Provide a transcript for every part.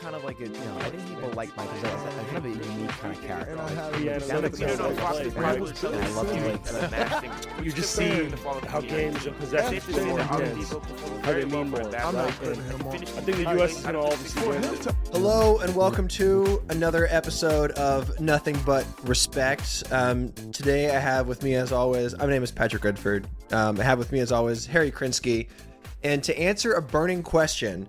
kind of like a, I think people like Mike because I'm kind of a unique kind of character. And I Like, have Yeah, the no, Celtics no, no, as Fox like, is right? right. Right. and I love to like You just see how games and possessions That's are more fair. intense, how they mean more. I'm not Right? putting him on. I think the U.S. is going to obviously win. Hello and welcome to another episode of Nothing But Respect. Today I have with me as always, my name is Patrick Goodford. I have with me as always Harry Krinsky. And to answer a burning question,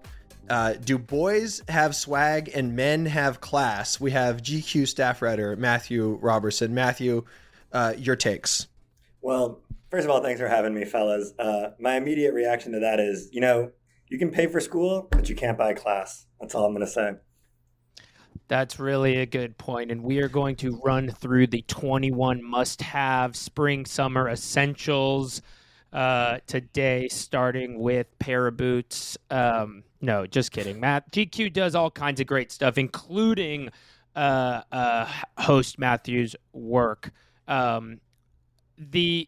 do boys have swag and men have class? We have GQ staff writer Matthew Roberson. Matthew, your takes. Well, first of all, thanks for having me, fellas. My immediate reaction to that is, you can pay for school, but you can't buy class. That's all I'm going to say. That's really a good point, and we are going to run through the 21 must-have spring-summer essentials today, starting with pair of boots. No, just kidding. Matt, GQ does all kinds of great stuff, including host Matthew's work. But we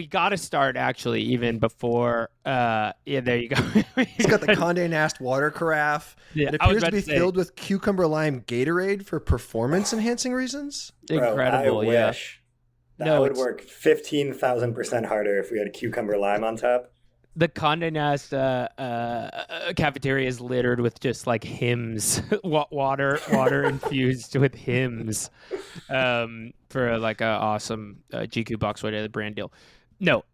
got to start actually even before. There you go. He's got the Condé Nast water carafe. Yeah, It I was appears to about be to say. filled with cucumber lime Gatorade for performance enhancing reasons. Incredible, Bro, I yeah. wish that No, would it's- work 15,000% harder if we had a cucumber lime on top. The Condé Nast cafeteria is littered with just like hymns, water infused with hymns, for like a awesome GQ box the brand deal. No,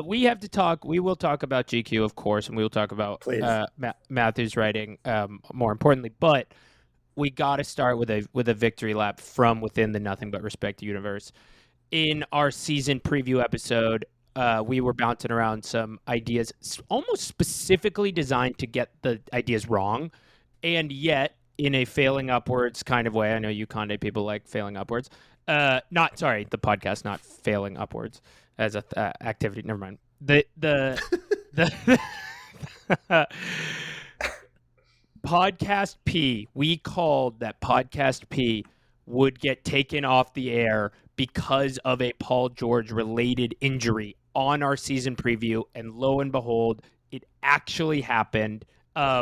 we have to talk. We will talk about GQ, of course, and we will talk about Please. Matthew's writing, more importantly. But we got to start with a victory lap from within the Nothing But Respect universe. In our season preview episode, we were bouncing around some ideas almost specifically designed to get the ideas wrong, and yet in a failing upwards kind of way. I know you Conde people like failing upwards. The podcast, not failing upwards as a activity. Never mind. The Podcast P, we called that Podcast P would get taken off the air because of a Paul George related injury on our season preview, and lo and behold, it actually happened. I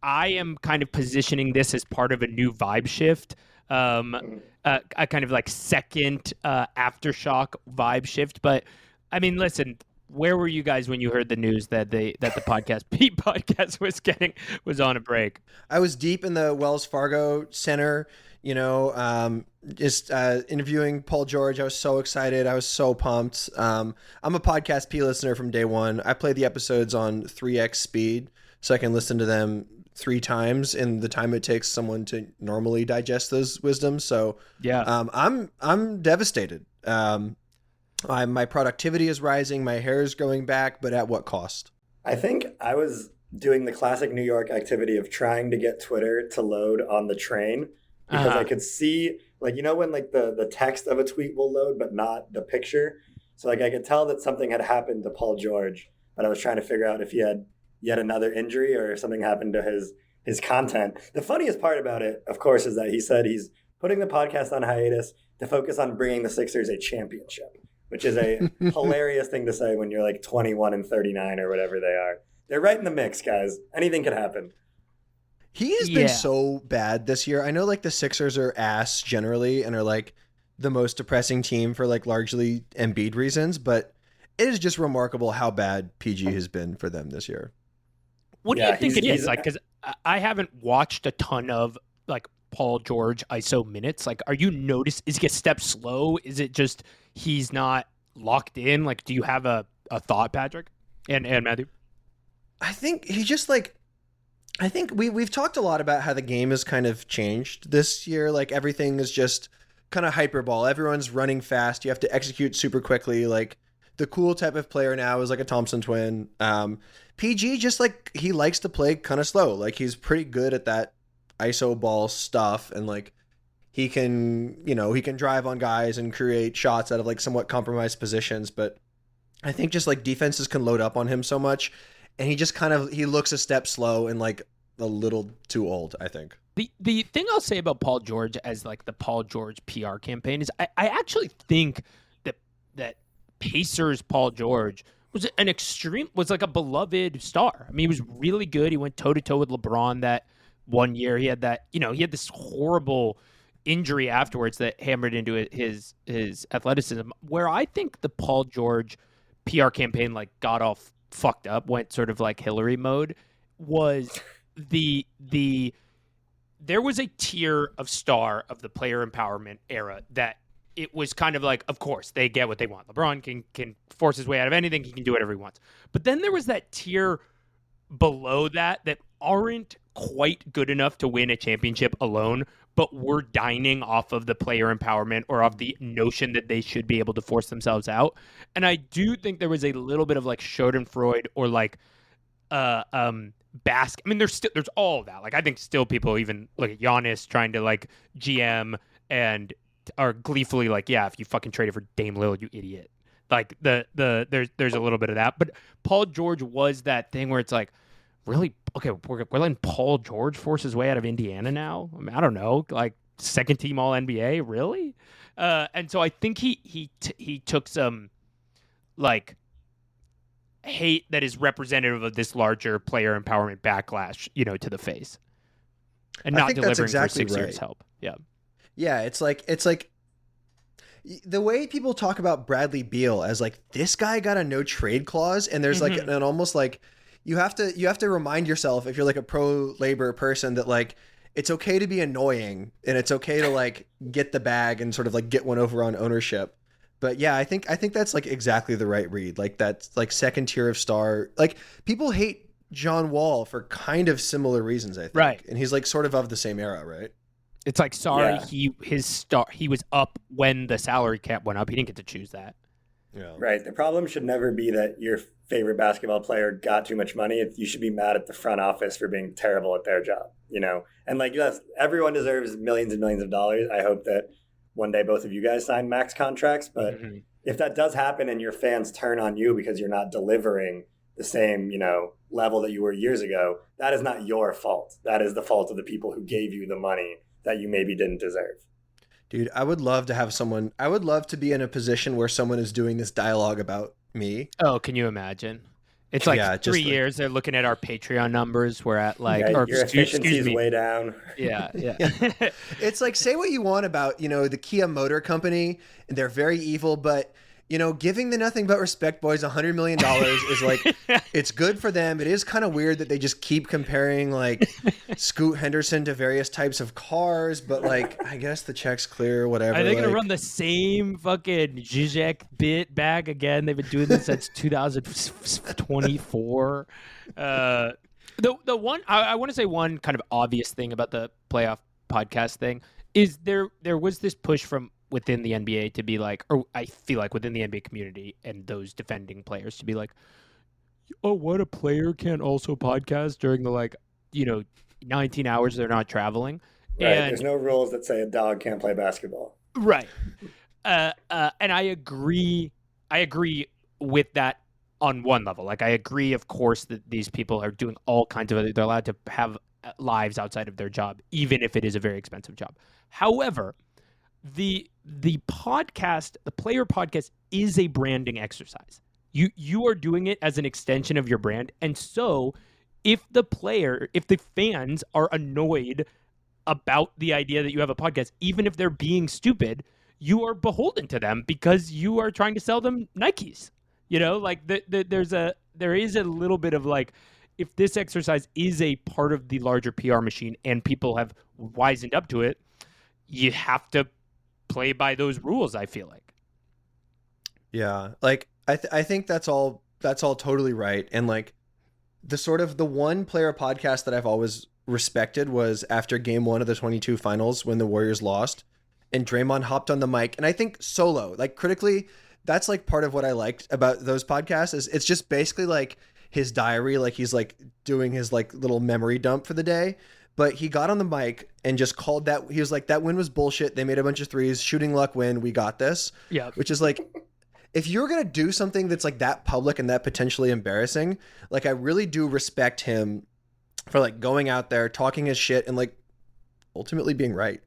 am kind of positioning this as part of a new vibe shift, a kind of like second aftershock vibe shift. But I mean, listen, where were you guys when you heard the news that the Podcast P podcast was on a break? I was deep in the Wells Fargo Center, just interviewing Paul George. I was so excited. I was so pumped. I'm a Podcast P listener from day one. I play the episodes on 3x speed so I can listen to them 3 times in the time it takes someone to normally digest those wisdoms. So Yeah. I'm devastated. My productivity is rising. My hair is growing back, but at what cost? I think I was doing the classic New York activity of trying to get Twitter to load on the train because I could see, when the text of a tweet will load, but not the picture. So I could tell that something had happened to Paul George, but I was trying to figure out if he had yet another injury or if something happened to his content. The funniest part about it, of course, is that he said he's putting the podcast on hiatus to focus on bringing the Sixers a championship, which is a hilarious thing to say when you're like 21 and 39 or whatever they are. They're right in the mix, guys. Anything could happen. He has been so bad this year. I know the Sixers are ass generally and are the most depressing team for largely Embiid reasons, but it is just remarkable how bad PG has been for them this year. What do you think it is? Because I haven't watched a ton of Paul George ISO minutes. Are you is he a step slow? Is it just he's not locked in? Do you have a thought, Patrick and Matthew? I think he just I think we've talked a lot about how the game has kind of changed this year. Everything is just kind of hyperball. Everyone's running fast. You have to execute super quickly. The cool type of player now is a Thompson twin. PG just he likes to play kind of slow. He's pretty good at that ISO ball stuff, and he can drive on guys and create shots out of somewhat compromised positions. But I think just defenses can load up on him so much. And he just he looks a step slow and a little too old, I think. The thing I'll say about Paul George as the Paul George PR campaign is I actually think that Pacers Paul George was a beloved star. I mean, he was really good. He went toe to toe with LeBron that one year. He had that, he had this horrible injury afterwards that hammered into his athleticism, where I think the Paul George PR campaign like got all fucked up, went sort of like Hillary mode, was there was a tier of star of the player empowerment era that it was kind of like, of course, they get what they want. LeBron can force his way out of anything. He can do whatever he wants. But then there was that tier below that aren't quite good enough to win a championship alone, but we're dining off of the player empowerment or off the notion that they should be able to force themselves out. And I do think there was a little bit of like Schadenfreude or like I mean, there's all of that. Like, I think still people even look at Giannis trying to like GM and are gleefully like, yeah, if you fucking traded for Dame Lillard, you idiot. Like there's a little bit of that. But Paul George was that thing where it's like, really? Okay, we're letting Paul George force his way out of Indiana now? I mean, I don't know, like second team All NBA, really? And so I think he took some like hate that is representative of this larger player empowerment backlash, to the face, and not delivering exactly for 6 years help. Yeah, it's like the way people talk about Bradley Beal as like this guy got a no trade clause, and there's like an almost like you have to remind yourself, if you're like a pro labor person, that like it's okay to be annoying and it's okay to like get the bag and sort of like get one over on ownership. But yeah, I think that's like exactly the right read. Like that's like second tier of star. Like people hate John Wall for kind of similar reasons, I think. Right. And he's like sort of the same era, right? It's like, sorry, he was up when the salary cap went up. He didn't get to choose that. Yeah. Right. The problem should never be that your favorite basketball player got too much money. You should be mad at the front office for being terrible at their job, And like, yes, everyone deserves millions and millions of dollars. I hope that one day both of you guys sign max contracts. But if that does happen and your fans turn on you because you're not delivering the same, level that you were years ago, that is not your fault. That is the fault of the people who gave you the money that you maybe didn't deserve. Dude, I would love to be in a position where someone is doing this dialogue about me. Oh, can you imagine? It's like 3 years. They're looking at our Patreon numbers. We're at like, your efficiency is way down. Yeah. It's like, say what you want about, the Kia Motor Company. They're very evil, but giving the Nothing But Respect Boys $100 million is like, it's good for them. It is kind of weird that they just keep comparing like Scoot Henderson to various types of cars, but like, I guess the check's clear, whatever. Are they going to run the same fucking Zizek bit bag again? They've been doing this since 2024. The one, I want to say one kind of obvious thing about the playoff podcast thing is there was this push from within the NBA to be like, or I feel like within the NBA community and those defending players to be like, oh, what, a player can't also podcast during the 19 hours they're not traveling. Right. And there's no rules that say a dog can't play basketball. Right. And I agree with that on one level. Like, I agree, of course, that these people are doing all kinds of they're allowed to have lives outside of their job, even if it is a very expensive job. However, the podcast, the player podcast, is a branding exercise. You are doing it as an extension of your brand. And so if the fans are annoyed about the idea that you have a podcast, even if they're being stupid, you are beholden to them because you are trying to sell them Nikes. There is a little bit of like, if this exercise is a part of the larger PR machine and people have wisened up to it, you have to play by those rules, I feel like. Yeah, like I think that's all totally right. And like the one player podcast that I've always respected was after game 1 of the 22 finals when the Warriors lost and Draymond hopped on the mic, and I think solo, like critically, that's like part of what I liked about those podcasts is it's just basically like his diary, like he's like doing his like little memory dump for the day. But he got on the mic and just called that. He was like, that win was bullshit. They made a bunch of threes. Shooting luck win. We got this. Yeah. Which is like, if you're going to do something that's like that public and that potentially embarrassing, like I really do respect him for like going out there, talking his shit and like ultimately being right.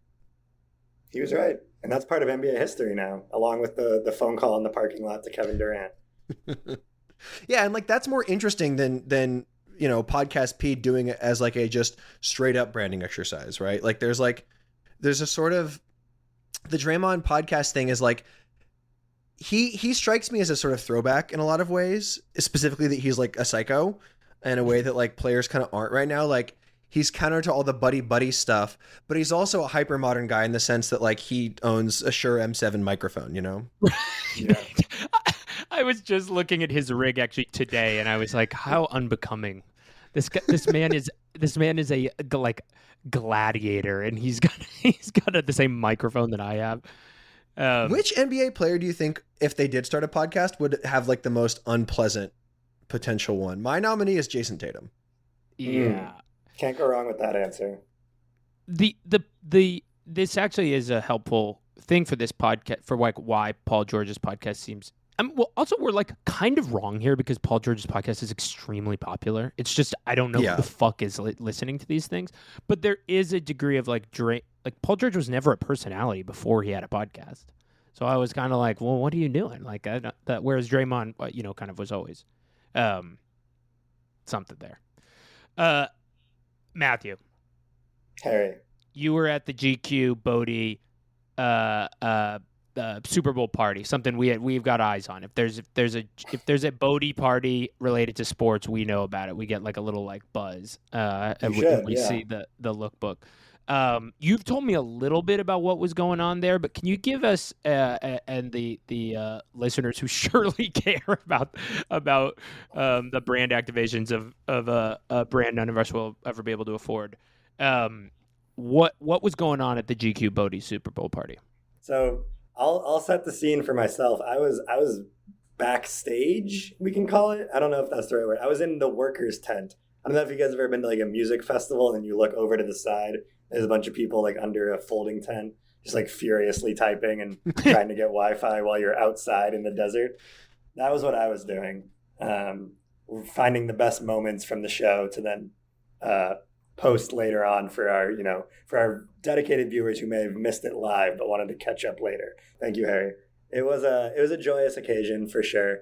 He was right. And that's part of NBA history now, along with the phone call in the parking lot to Kevin Durant. Yeah. And like, that's more interesting than Podcast P doing it as like a just straight up branding exercise, right? Like there's a sort of the Draymond podcast thing is like he strikes me as a sort of throwback in a lot of ways, specifically that he's like a psycho in a way that like players kind of aren't right now. Like he's counter to all the buddy stuff, but he's also a hyper modern guy in the sense that like he owns a Shure M7 microphone, Yeah. I was just looking at his rig actually today, and I was like, how unbecoming. This man is a like gladiator, and he's got the same microphone that I have. Which NBA player do you think, if they did start a podcast, would have like the most unpleasant potential one? My nominee is Jason Tatum. Yeah, Can't go wrong with that answer. This actually is a helpful thing for this podcast, for like why Paul George's podcast seems. Well, also we're like kind of wrong here because Paul George's podcast is extremely popular. It's just I don't know who the fuck is listening to these things, but there is a degree of like Paul George was never a personality before he had a podcast, so I was kind of like, well, what are you doing? Like whereas Draymond, kind of was always something there. Matthew, Harry, you were at the GQ Bodie Super Bowl party, something we've got eyes on. If there's a Bodie party related to sports, we know about it. We get like a little like buzz and we see the lookbook. You've told me a little bit about what was going on there, but can you give us and the listeners who surely care about the brand activations of a brand none of us will ever be able to afford? What was going on at the GQ Bodie Super Bowl party? So I'll set the scene for myself. I was backstage, we can call it. I don't know if that's the right word. I was in the workers' tent. I don't know if you guys have ever been to like a music festival and you look over to the side. There's a bunch of people like under a folding tent, just like furiously typing and trying to get Wi-Fi while you're outside in the desert. That was what I was doing. Finding the best moments from the show to then post later on for our dedicated viewers who may have missed it live but wanted to catch up later. Thank you, Harry. It was a joyous occasion for sure.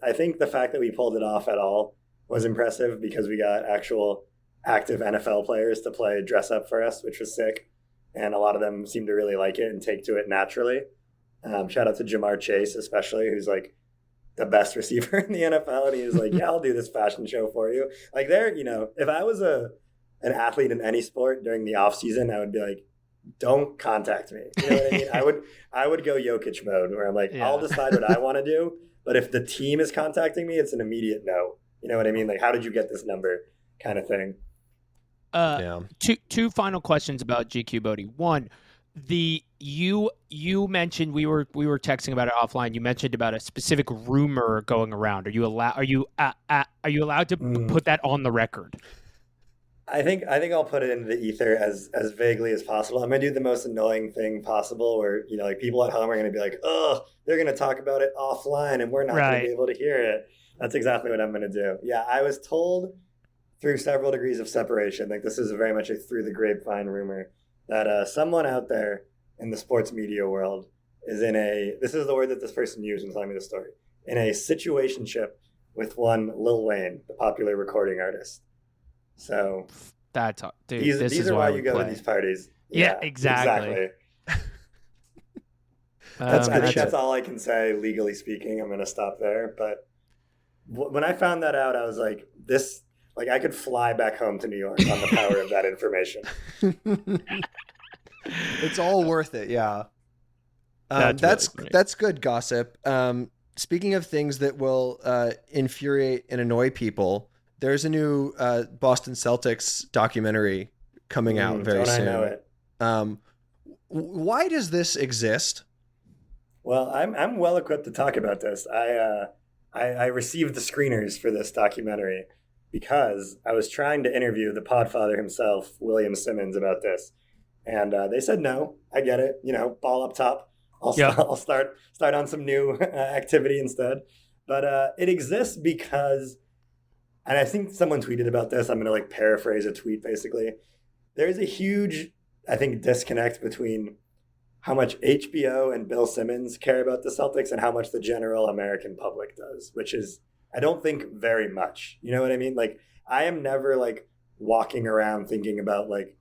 I think the fact that we pulled it off at all was impressive because we got actual active NFL players to play dress up for us, which was sick. And a lot of them seemed to really like it and take to it naturally. Shout out to Jamar Chase, especially, who's like the best receiver in the NFL. And he was like, yeah, I'll do this fashion show for you. Like if I was an athlete in any sport during the off season, I would be like, don't contact me. You know what I mean? I would go Jokic mode where I'm like, I'll decide what I want to do. But if the team is contacting me, it's an immediate no. You know what I mean? Like, how did you get this number kind of thing? Two final questions about GQ Bodie. One, you mentioned we were texting about it offline. You mentioned about a specific rumor going around. Are you allowed to put that on the record? I think I'll put it into the ether as vaguely as possible. I'm gonna do the most annoying thing possible, where like people at home are gonna be like, "Oh, they're gonna talk about it offline, and we're not gonna be able to hear it." That's exactly what I'm gonna do. Yeah, I was told through several degrees of separation, like this is very much a through the grapevine rumor, that someone out there in the sports media world is this is the word that this person used when telling me the story, in a situationship with one Lil Wayne, the popular recording artist. So these are why you go to these parties. Yeah, exactly. That's all I can say legally speaking. I'm going to stop there. But when I found that out, I was like, I could fly back home to New York on the power of that information. It's all worth it. Yeah. That's good gossip. Speaking of things that will infuriate and annoy people, there's a new Boston Celtics documentary coming out very soon. I know it. Why does this exist? Well, I'm well equipped to talk about this. I received the screeners for this documentary because I was trying to interview the podfather himself, William Simmons, about this, and they said no. I get it. Ball up top. I'll start on some new activity instead. But it exists because. And I think someone tweeted about this. I'm going to paraphrase a tweet, basically. There's a huge, I think, disconnect between how much HBO and Bill Simmons care about the Celtics and how much the general American public does, which is, I don't think, very much. You know what I mean? I am never like walking around thinking about like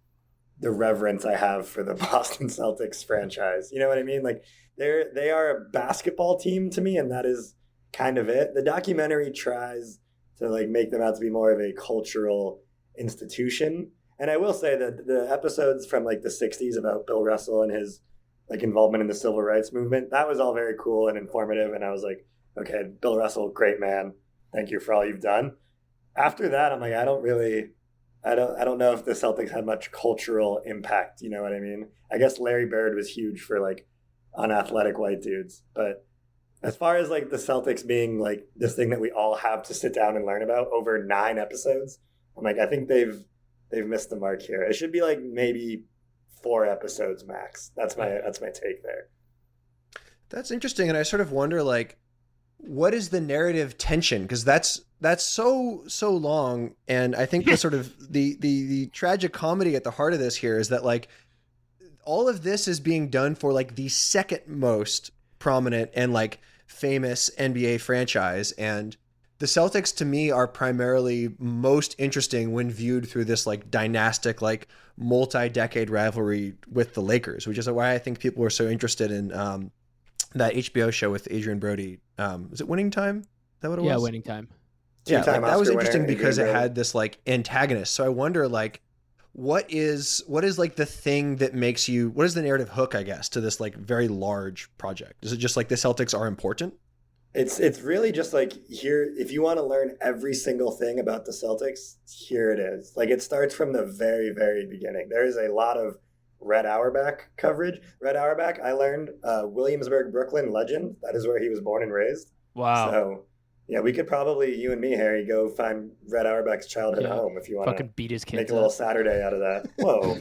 the reverence I have for the Boston Celtics franchise. You know what I mean? Like they are a basketball team to me, and that is kind of it. The documentary tries to like make them out to be more of a cultural institution. And I will say that the episodes from like the 60s about Bill Russell and his like involvement in the civil rights movement, that was all very cool and informative. And I was like, okay, Bill Russell, great man. Thank you for all you've done. After that, I'm like, I don't know if the Celtics had much cultural impact. You know what I mean? I guess Larry Bird was huge for like unathletic white dudes. But as far as like the Celtics being like this thing that we all have to sit down and learn about over 9 episodes, I'm like, I think they've missed the mark here. It should be like maybe 4 episodes max. That's my take there. That's interesting, and I sort of wonder like, what is the narrative tension? Because that's so long, and I think the sort of the tragic comedy at the heart of this here is that like all of this is being done for like the second most prominent and like famous NBA franchise, and the Celtics to me are primarily most interesting when viewed through this like dynastic, like multi-decade rivalry with the Lakers, which is why I think people were so interested in that HBO show with Adrian Brody. Was it Winning Time? Is that what it was? Yeah, Winning Time. Yeah, like, that was interesting winner, because it Adrian had this like antagonist. So I wonder like what is like the thing that makes you, what is the narrative hook, I guess, to this like very large project? Is it just like the Celtics are important? It's really just like here, if you want to learn every single thing about the Celtics, here it is. Like it starts from the very, very beginning. There is a lot of Red Auerbach coverage. Red Auerbach, I learned, Williamsburg, Brooklyn legend. That is where he was born and raised. Wow. So yeah, we could probably, you and me, Harry, go find Red Auerbach's childhood home if you want fucking beat his kids make a little Saturday out of that. Whoa.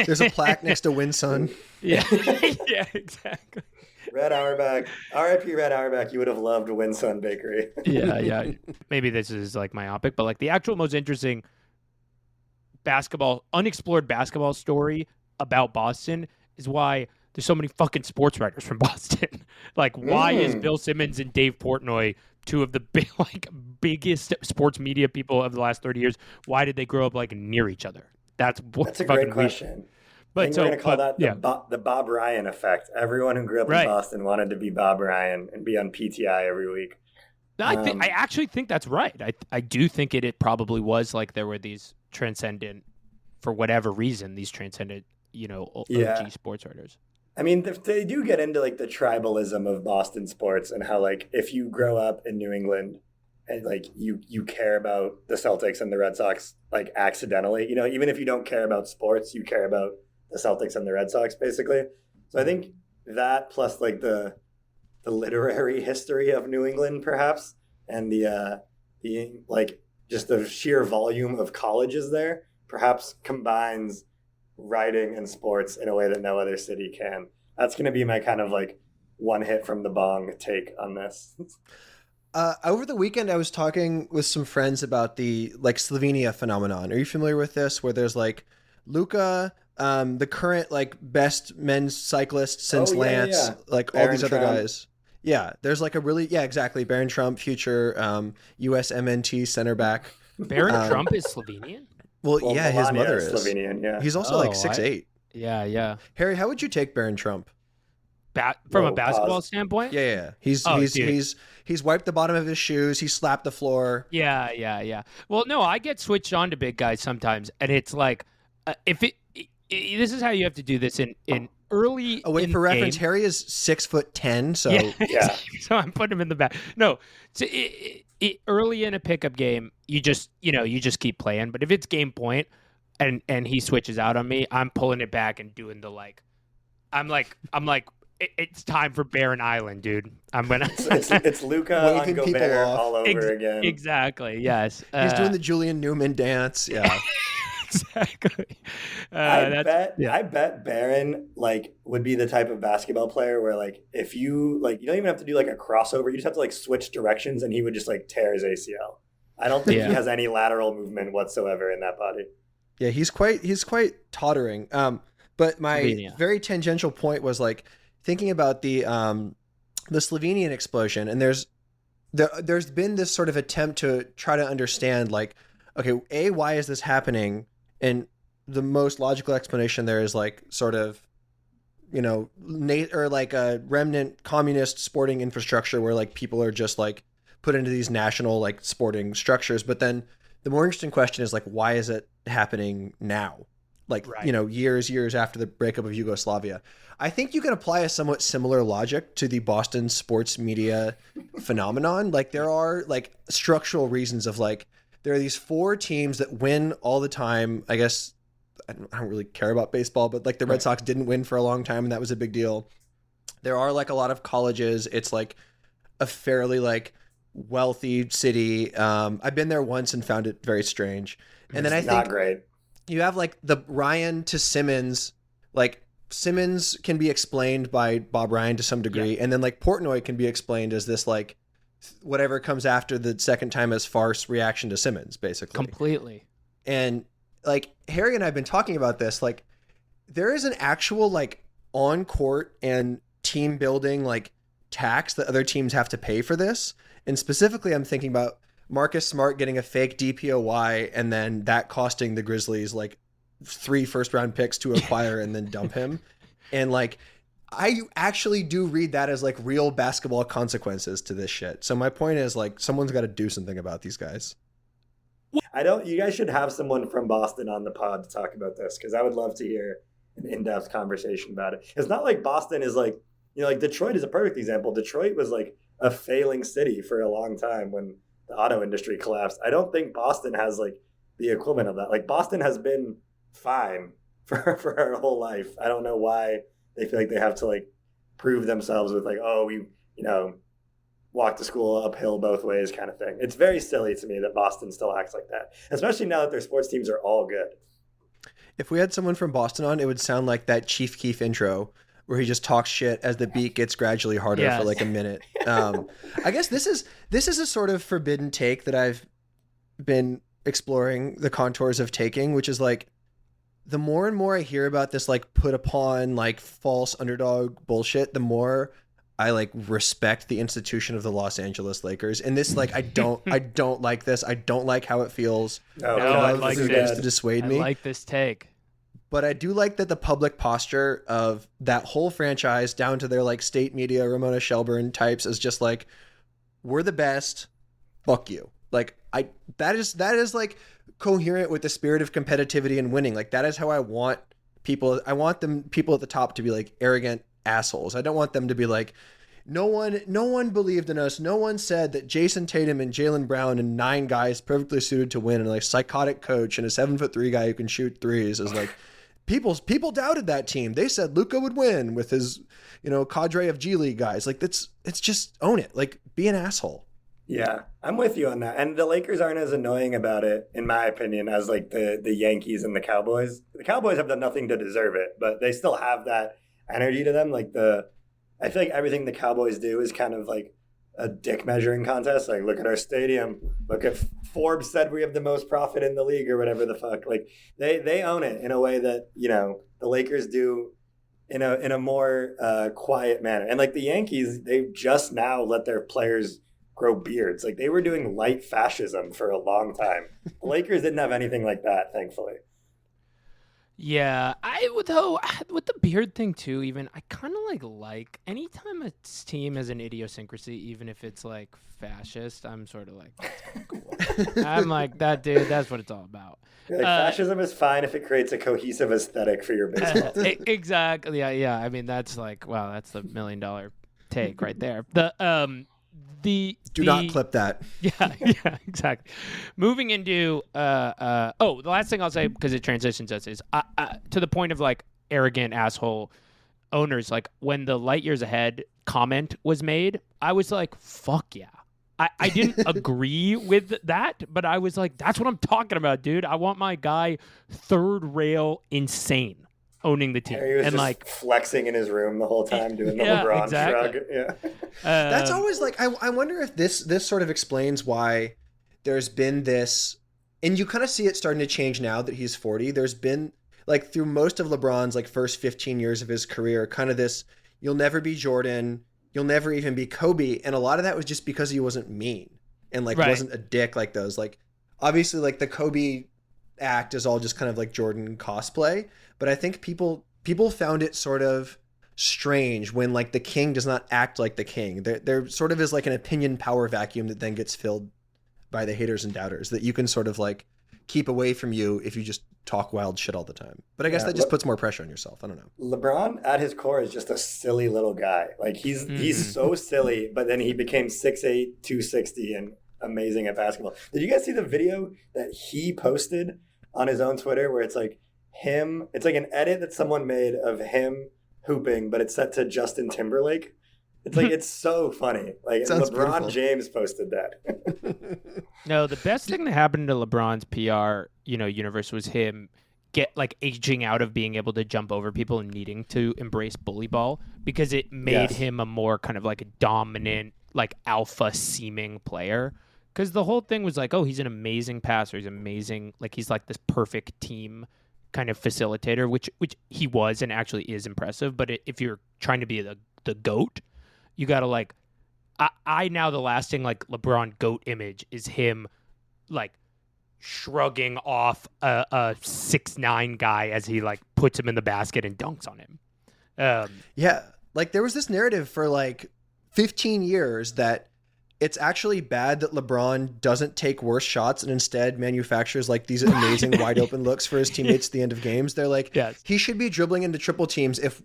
There's a plaque next to Winson. Yeah. Yeah, exactly. Red Auerbach, R.I.P. Red Auerbach, you would have loved Winson Bakery. Yeah. Maybe this is like myopic, but like the actual most interesting unexplored basketball story about Boston is why there's so many fucking sports writers from Boston. Like, why is Bill Simmons and Dave Portnoy two of the biggest sports media people of the last 30 years? Why did they grow up like near each other? That's a great question. I think we're going to call that the Bob Ryan effect. Everyone who grew up in Boston wanted to be Bob Ryan and be on PTI every week. I actually think that's right. I do think it probably was like there were these transcendent, for whatever reason, these transcendent, OG sports writers. I mean, they do get into like the tribalism of Boston sports and how like if you grow up in New England and like you care about the Celtics and the Red Sox like accidentally, even if you don't care about sports, you care about the Celtics and the Red Sox basically. So I think that plus like the literary history of New England perhaps, and the like just the sheer volume of colleges there perhaps combines writing and sports in a way that no other city can. That's going to be my kind of like one hit from the bong take on this. Over the weekend, I was talking with some friends about the like Slovenia phenomenon. Are you familiar with this? Where there's like Luka, the current like best men's cyclist since Lance, like Barron all these other guys. Yeah, there's like a really exactly. Barron Trump, future USMNT center back. Barron Trump is Slovenian? Well, yeah, his mother is Slovenian. Yeah, he's also like 6'8". Yeah. Harry, how would you take Barron Trump? From a basketball standpoint? Yeah. He's wiped the bottom of his shoes. He slapped the floor. Yeah. Well, no, I get switched on to big guys sometimes, and it's like this is how you have to do this in early. Oh wait, for reference, Harry is 6'10", so yeah. So I'm putting him in the back. No, so early in a pickup game, you just keep playing. But if it's game point and he switches out on me, I'm pulling it back and doing the like. I'm like. It's time for Barron Island, dude. I'm gonna. It's Luka on Gobert all over again. Exactly. Yes. He's doing the Julian Newman dance. Yeah. Exactly. I bet Barron like would be the type of basketball player where like if you like you don't even have to do like a crossover, you just have to like switch directions and he would just like tear his ACL. I don't think he has any lateral movement whatsoever in that body. Yeah, he's quite tottering. But my very tangential point was like thinking about the Slovenian explosion, and there's been this sort of attempt to try to understand like, okay, A, why is this happening? And the most logical explanation there is like sort of, you know, or like a remnant communist sporting infrastructure where like people are just like put into these national like sporting structures. But then the more interesting question is like, why is it happening now? Like, Right. you know, years after the breakup of Yugoslavia. I think you can apply a somewhat similar logic to the Boston sports media phenomenon. Like there are like structural reasons of like, there are these 4 teams that win all the time. I guess I don't really care about baseball, but like the Red Sox didn't win for a long time and that was a big deal. There are like a lot of colleges. It's like a fairly like wealthy city. I've been there once and found it very strange. And then I It's think not great. you have like the Ryan to Simmons, like Simmons can be explained by Bob Ryan to some degree. And then like Portnoy can be explained as this like whatever comes after the second time as farce reaction to Simmons, basically. Completely. And like Harry and I have been talking about this, like there is an actual like on court and team building like tax that other teams have to pay for this. And specifically, I'm thinking about Marcus Smart getting a fake DPOY and then that costing the Grizzlies like 3 first-round picks to acquire and then dump him. And like, I actually do read that as like real basketball consequences to this shit. So my point is like, someone's got to do something about these guys. You guys should have someone from Boston on the pod to talk about this because I would love to hear an in-depth conversation about it. It's not like Boston is like, you know, like Detroit is a perfect example. Detroit was like a failing city for a long time when the auto industry collapsed. I don't think Boston has like the equivalent of that. Like Boston has been fine for our whole life. I don't know why they feel like they have to like prove themselves with like, oh, we, you know, walk to school uphill both ways kind of thing. It's very silly to me that Boston still acts like that, especially now that their sports teams are all good. If we had someone from Boston on, it would sound like that Chief Keef intro where he just talks shit as the beat gets gradually harder for like a minute. I guess this is a sort of forbidden take that I've been exploring the contours of taking, which is like the more and more I hear about this like put upon like false underdog bullshit, the more I like respect the institution of the Los Angeles Lakers. And this like I don't like this. I don't like how it feels. Oh, I God, like this is this. bad. To dissuade I me. like this take. But I do like that the public posture of that whole franchise down to their like state media, Ramona Shelburne types is just like, we're the best. Fuck you. Like that is like coherent with the spirit of competitivity and winning. Like that is how I want people. I want people at the top to be like arrogant assholes. I don't want them to be like, no one believed in us. No one said that Jason Tatum and Jaylen Brown and 9 guys perfectly suited to win and like psychotic coach and a 7'3" guy who can shoot threes is like, people doubted that team. They said Luka would win with his, you know, cadre of G League guys. Like it's just own it. Like be an asshole. Yeah, I'm with you on that. And the Lakers aren't as annoying about it, in my opinion, as like the Yankees and the Cowboys. The Cowboys have done nothing to deserve it, but they still have that energy to them. Like I feel like everything the Cowboys do is kind of like a dick measuring contest. Like, look at our stadium. Look at Forbes said we have the most profit in the league or whatever the fuck. Like they own it in a way that, you know, the Lakers do in a more quiet manner. And like the Yankees, they've just now let their players grow beards. Like they were doing light fascism for a long time. The Lakers didn't have anything like that, thankfully. Yeah, with the beard thing too. Even I kind of like anytime a team has an idiosyncrasy, even if it's like fascist, I'm sort of like, that's kinda cool. I'm like that dude. That's what it's all about. Like, fascism is fine if it creates a cohesive aesthetic for your baseball team. Exactly. Yeah. I mean, that's like, wow, that's the $1 million take right there. Do not clip that. Yeah, exactly. Moving into the last thing I'll say, because it transitions us, is to the point of like arrogant asshole owners. Like when the light years ahead comment was made, I was like, fuck yeah. I didn't agree with that, but I was like, that's what I'm talking about, dude. I want my guy third rail insane owning the team. Harry was and just like flexing in his room the whole time doing the LeBron shrug. Yeah. That's always like, I wonder if this sort of explains why there's been this, and you kind of see it starting to change now that he's 40. There's been like through most of LeBron's like first 15 years of his career, kind of this, you'll never be Jordan. You'll never even be Kobe. And a lot of that was just because he wasn't mean and like wasn't a dick like those. Like obviously like the Kobe act is all just kind of like Jordan cosplay, but I think people found it sort of strange when like the king does not act like the king. There sort of is like an opinion power vacuum that then gets filled by the haters and doubters that you can sort of like keep away from you if you just talk wild shit all the time. But I guess that just puts more pressure on yourself. I don't know. LeBron at his core is just a silly little guy. Like he's so silly, but then he became 6'8", 260 and amazing at basketball. Did you guys see the video that he posted on his own Twitter where it's like him, it's like an edit that someone made of him hooping, but it's set to Justin Timberlake. It's like, it's so funny. Like Sounds LeBron beautiful. James posted that. No, the best thing that happened to LeBron's PR, universe was him aging out of being able to jump over people and needing to embrace bully ball, because it made him a more kind of like a dominant, like alpha seeming player. Because the whole thing was like, oh, he's an amazing passer. He's amazing. Like he's like this perfect team kind of facilitator, which he was and actually is impressive. But if you're trying to be the GOAT, you got to like, I now the lasting like LeBron GOAT image is him like shrugging off a 6'9" guy as he like puts him in the basket and dunks on him. Yeah, like there was this narrative for like 15 years that it's actually bad that LeBron doesn't take worse shots and instead manufactures like these amazing wide open looks for his teammates at the end of games. They're like, he should be dribbling into triple teams if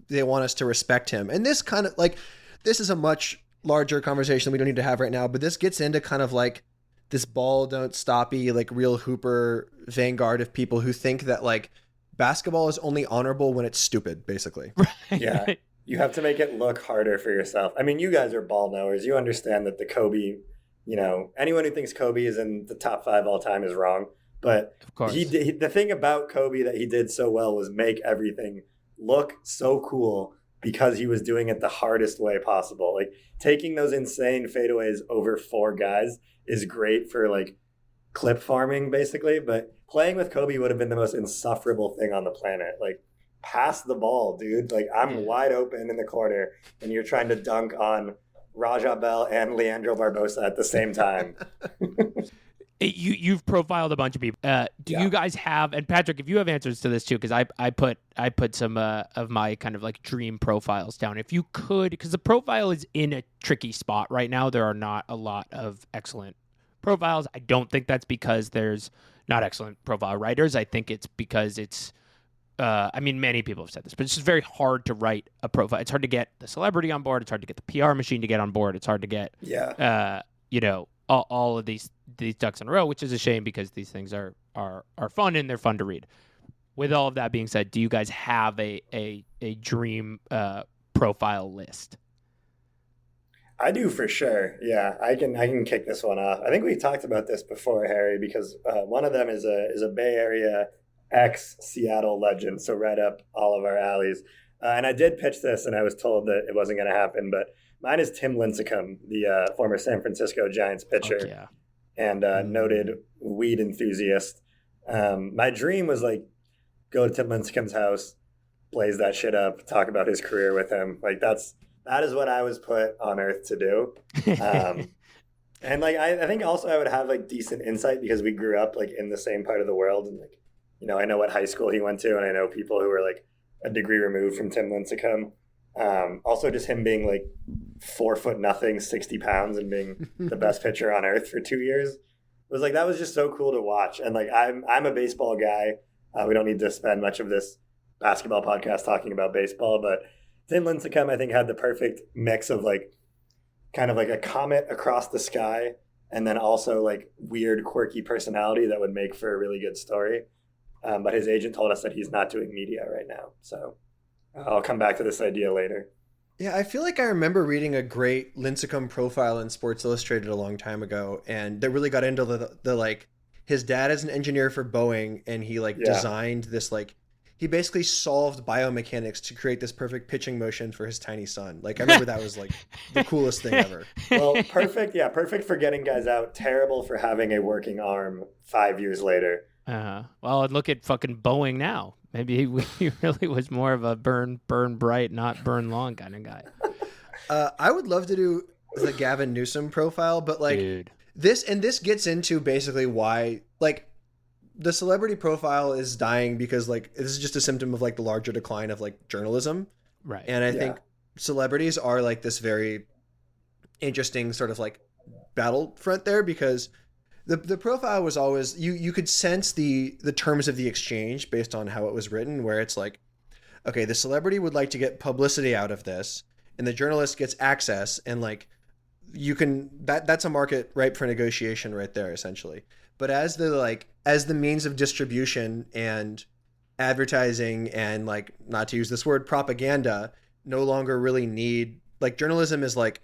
they want us to respect him. And this kind of like, this is a much larger conversation we don't need to have right now, but this gets into kind of like this ball don't stoppy, like real hooper vanguard of people who think that like basketball is only honorable when it's stupid, basically. Yeah. You have to make it look harder for yourself. I mean, you guys are ball knowers. You understand that the Kobe, anyone who thinks Kobe is in the top 5 all time is wrong. But Of course. the thing about Kobe that he did so well was make everything look so cool because he was doing it the hardest way possible. Like taking those insane fadeaways over 4 guys is great for like clip farming basically. But playing with Kobe would have been the most insufferable thing on the planet. Like, pass the ball, dude. Like I'm wide open in the corner and you're trying to dunk on Raja Bell and Leandro Barbosa at the same time. You've profiled a bunch of people. Do you guys have, and Patrick, if you have answers to this too, because I put some of my kind of like dream profiles down. If you could, because the profile is in a tricky spot right now. There are not a lot of excellent profiles. I don't think that's because there's not excellent profile writers. I think it's because it's many people have said this, but it's just very hard to write a profile. It's hard to get the celebrity on board. It's hard to get the PR machine to get on board. It's hard to get, all of these ducks in a row, which is a shame because these things are fun and they're fun to read. With all of that being said, do you guys have a dream profile list? I do for sure. Yeah, I can kick this one off. I think we talked about this before, Harry, because one of them is a Bay Area ex-Seattle legend, so right up all of our alleys. And I did pitch this, and I was told that it wasn't going to happen, but mine is Tim Lincecum, the former San Francisco Giants pitcher and noted weed enthusiast. My dream was like go to Tim Lincecum's house, blaze that shit up, talk about his career with him. Like that is what I was put on earth to do. And like I think also I would have like decent insight because we grew up like in the same part of the world, and like I know what high school he went to, and I know people who are like a degree removed from Tim Lincecum. Also, just him being like 4'0", 60 pounds, and being the best pitcher on earth for 2 years was like that was just so cool to watch. And like I'm a baseball guy. We don't need to spend much of this basketball podcast talking about baseball, but Tim Lincecum I think had the perfect mix of like kind of like a comet across the sky, and then also like weird, quirky personality that would make for a really good story. But his agent told us that he's not doing media right now. So I'll come back to this idea later. Yeah, I feel like I remember reading a great Lincecum profile in Sports Illustrated a long time ago. And they really got into the like, his dad is an engineer for Boeing. And he designed this, like, he basically solved biomechanics to create this perfect pitching motion for his tiny son. Like, I remember that was like the coolest thing ever. Well, perfect. Yeah, perfect for getting guys out. Terrible for having a working arm 5 years later. Well, and look at fucking Boeing now. Maybe he really was more of a burn bright, not burn long kind of guy. I would love to do the Gavin Newsom profile, but like, Dude. this gets into basically why like the celebrity profile is dying because like this is just a symptom of like the larger decline of like journalism. Right. And I think celebrities are like this very interesting sort of like battlefront there because the profile was always you could sense the terms of the exchange based on how it was written, where it's like, okay, the celebrity would like to get publicity out of this and the journalist gets access, and like you can that's a market ripe for negotiation right there essentially. But as the means of distribution and advertising and like, not to use this word, propaganda no longer really need, like journalism is like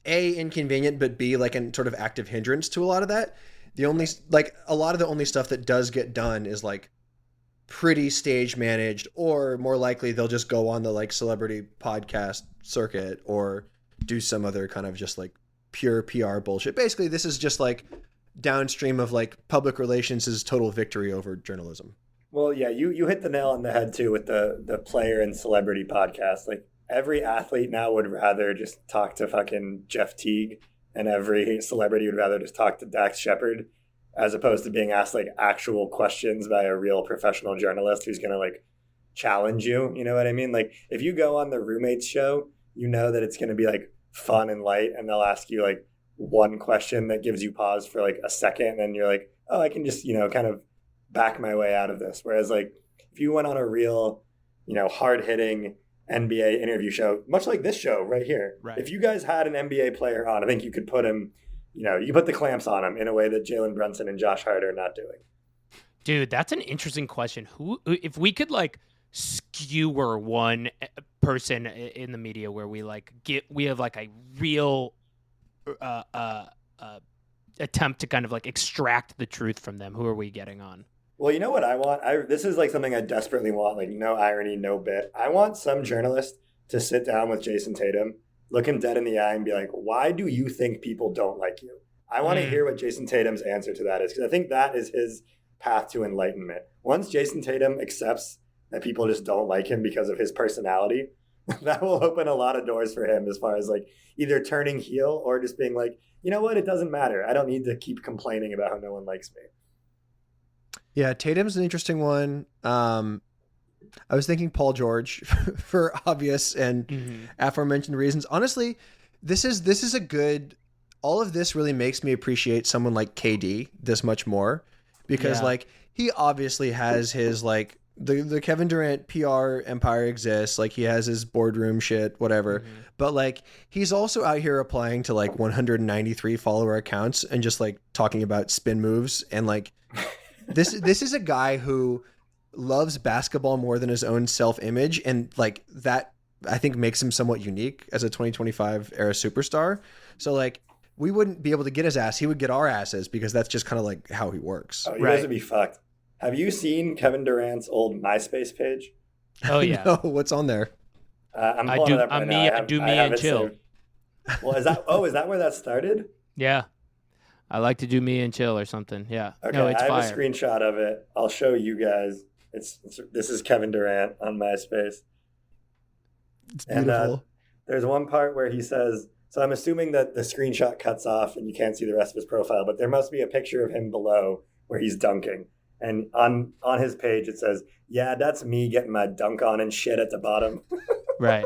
A, inconvenient, but B, like an sort of active hindrance to a lot of that. The only like a lot of the only stuff that does get done is like pretty stage managed, or more likely they'll just go on the like celebrity podcast circuit or do some other kind of just like pure PR bullshit. Basically, this is just like downstream of like public relations' total victory over journalism. Well, yeah, you hit the nail on the head too with the player and celebrity podcast. Like every athlete now would rather just talk to fucking Jeff Teague, and every celebrity would rather just talk to Dax Shepard, as opposed to being asked like actual questions by a real professional journalist who's gonna like challenge you. You know what I mean? Like if you go on the Roommates show, you know that it's gonna be like fun and light, and they'll ask you like one question that gives you pause for like a second, and you're like, oh, I can just, kind of back my way out of this. Whereas like if you went on a real, hard hitting NBA interview show, much like this show right here, right. If you guys had an NBA player on, I think you could put him, you put the clamps on him in a way that Jalen Brunson and Josh Hart are not doing. Dude, that's an interesting question. Who, if we could like skewer one person in the media where we have like a real attempt to kind of like extract the truth from them, who are we getting on? Well, you know what I want? This is like something I desperately want, like no irony, no bit. I want some journalist to sit down with Jason Tatum, look him dead in the eye and be like, why do you think people don't like you? I want to hear what Jason Tatum's answer to that is, because I think that is his path to enlightenment. Once Jason Tatum accepts that people just don't like him because of his personality, that will open a lot of doors for him as far as like either turning heel or just being like, you know what, it doesn't matter. I don't need to keep complaining about how no one likes me. Yeah, Tatum's an interesting one. I was thinking Paul George for obvious and aforementioned reasons. Honestly, this is a good. All of this really makes me appreciate someone like KD this much more, because like he obviously has his like the Kevin Durant PR empire exists. Like he has his boardroom shit, whatever. But like he's also out here applying to like 193 follower accounts and just like talking about spin moves and like. This is a guy who loves basketball more than his own self-image, and like that I think makes him somewhat unique as a 2025 era superstar. So like we wouldn't be able to get his ass, he would get our asses, because that's just kind of like how he works. Oh, you guys would be fucked. Have you seen Kevin Durant's old MySpace page? Oh yeah. No, what's on there? I'm pulling it up right now. I do me and chill. Well, is that where that started? Yeah. I like to do me and chill or something. Yeah. Okay, no, it's I have fire. a screenshot of it. I'll show you guys. This is Kevin Durant on MySpace. It's beautiful. And there's one part where he says, so I'm assuming that the screenshot cuts off and you can't see the rest of his profile, but there must be a picture of him below where he's dunking. And on his page it says, yeah, that's me getting my dunk on and shit at the bottom. Right.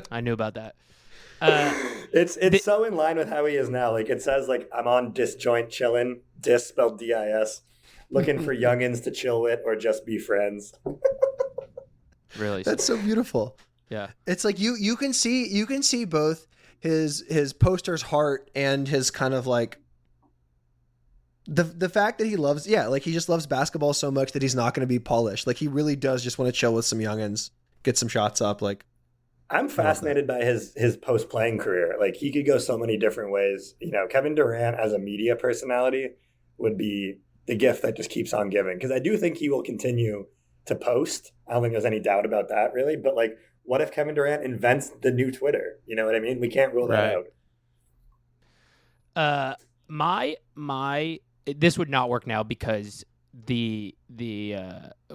I knew about that. It's so in line with how he is now. Like it says like I'm on disjoint chillin', dis spelled DIS, looking for youngins to chill with or just be friends. Really, that's so beautiful. Yeah, it's like you can see both his poster's heart and his kind of like the fact that he loves like he just loves basketball so much that he's not going to be polished. Like he really does just want to chill with some youngins, get some shots up. Like. I'm fascinated by his post-playing career. Like he could go so many different ways. Kevin Durant as a media personality would be the gift that just keeps on giving. Because I do think he will continue to post. I don't think there's any doubt about that, really. But like, what if Kevin Durant invents the new Twitter? You know what I mean? We can't rule that out. My this would not work now because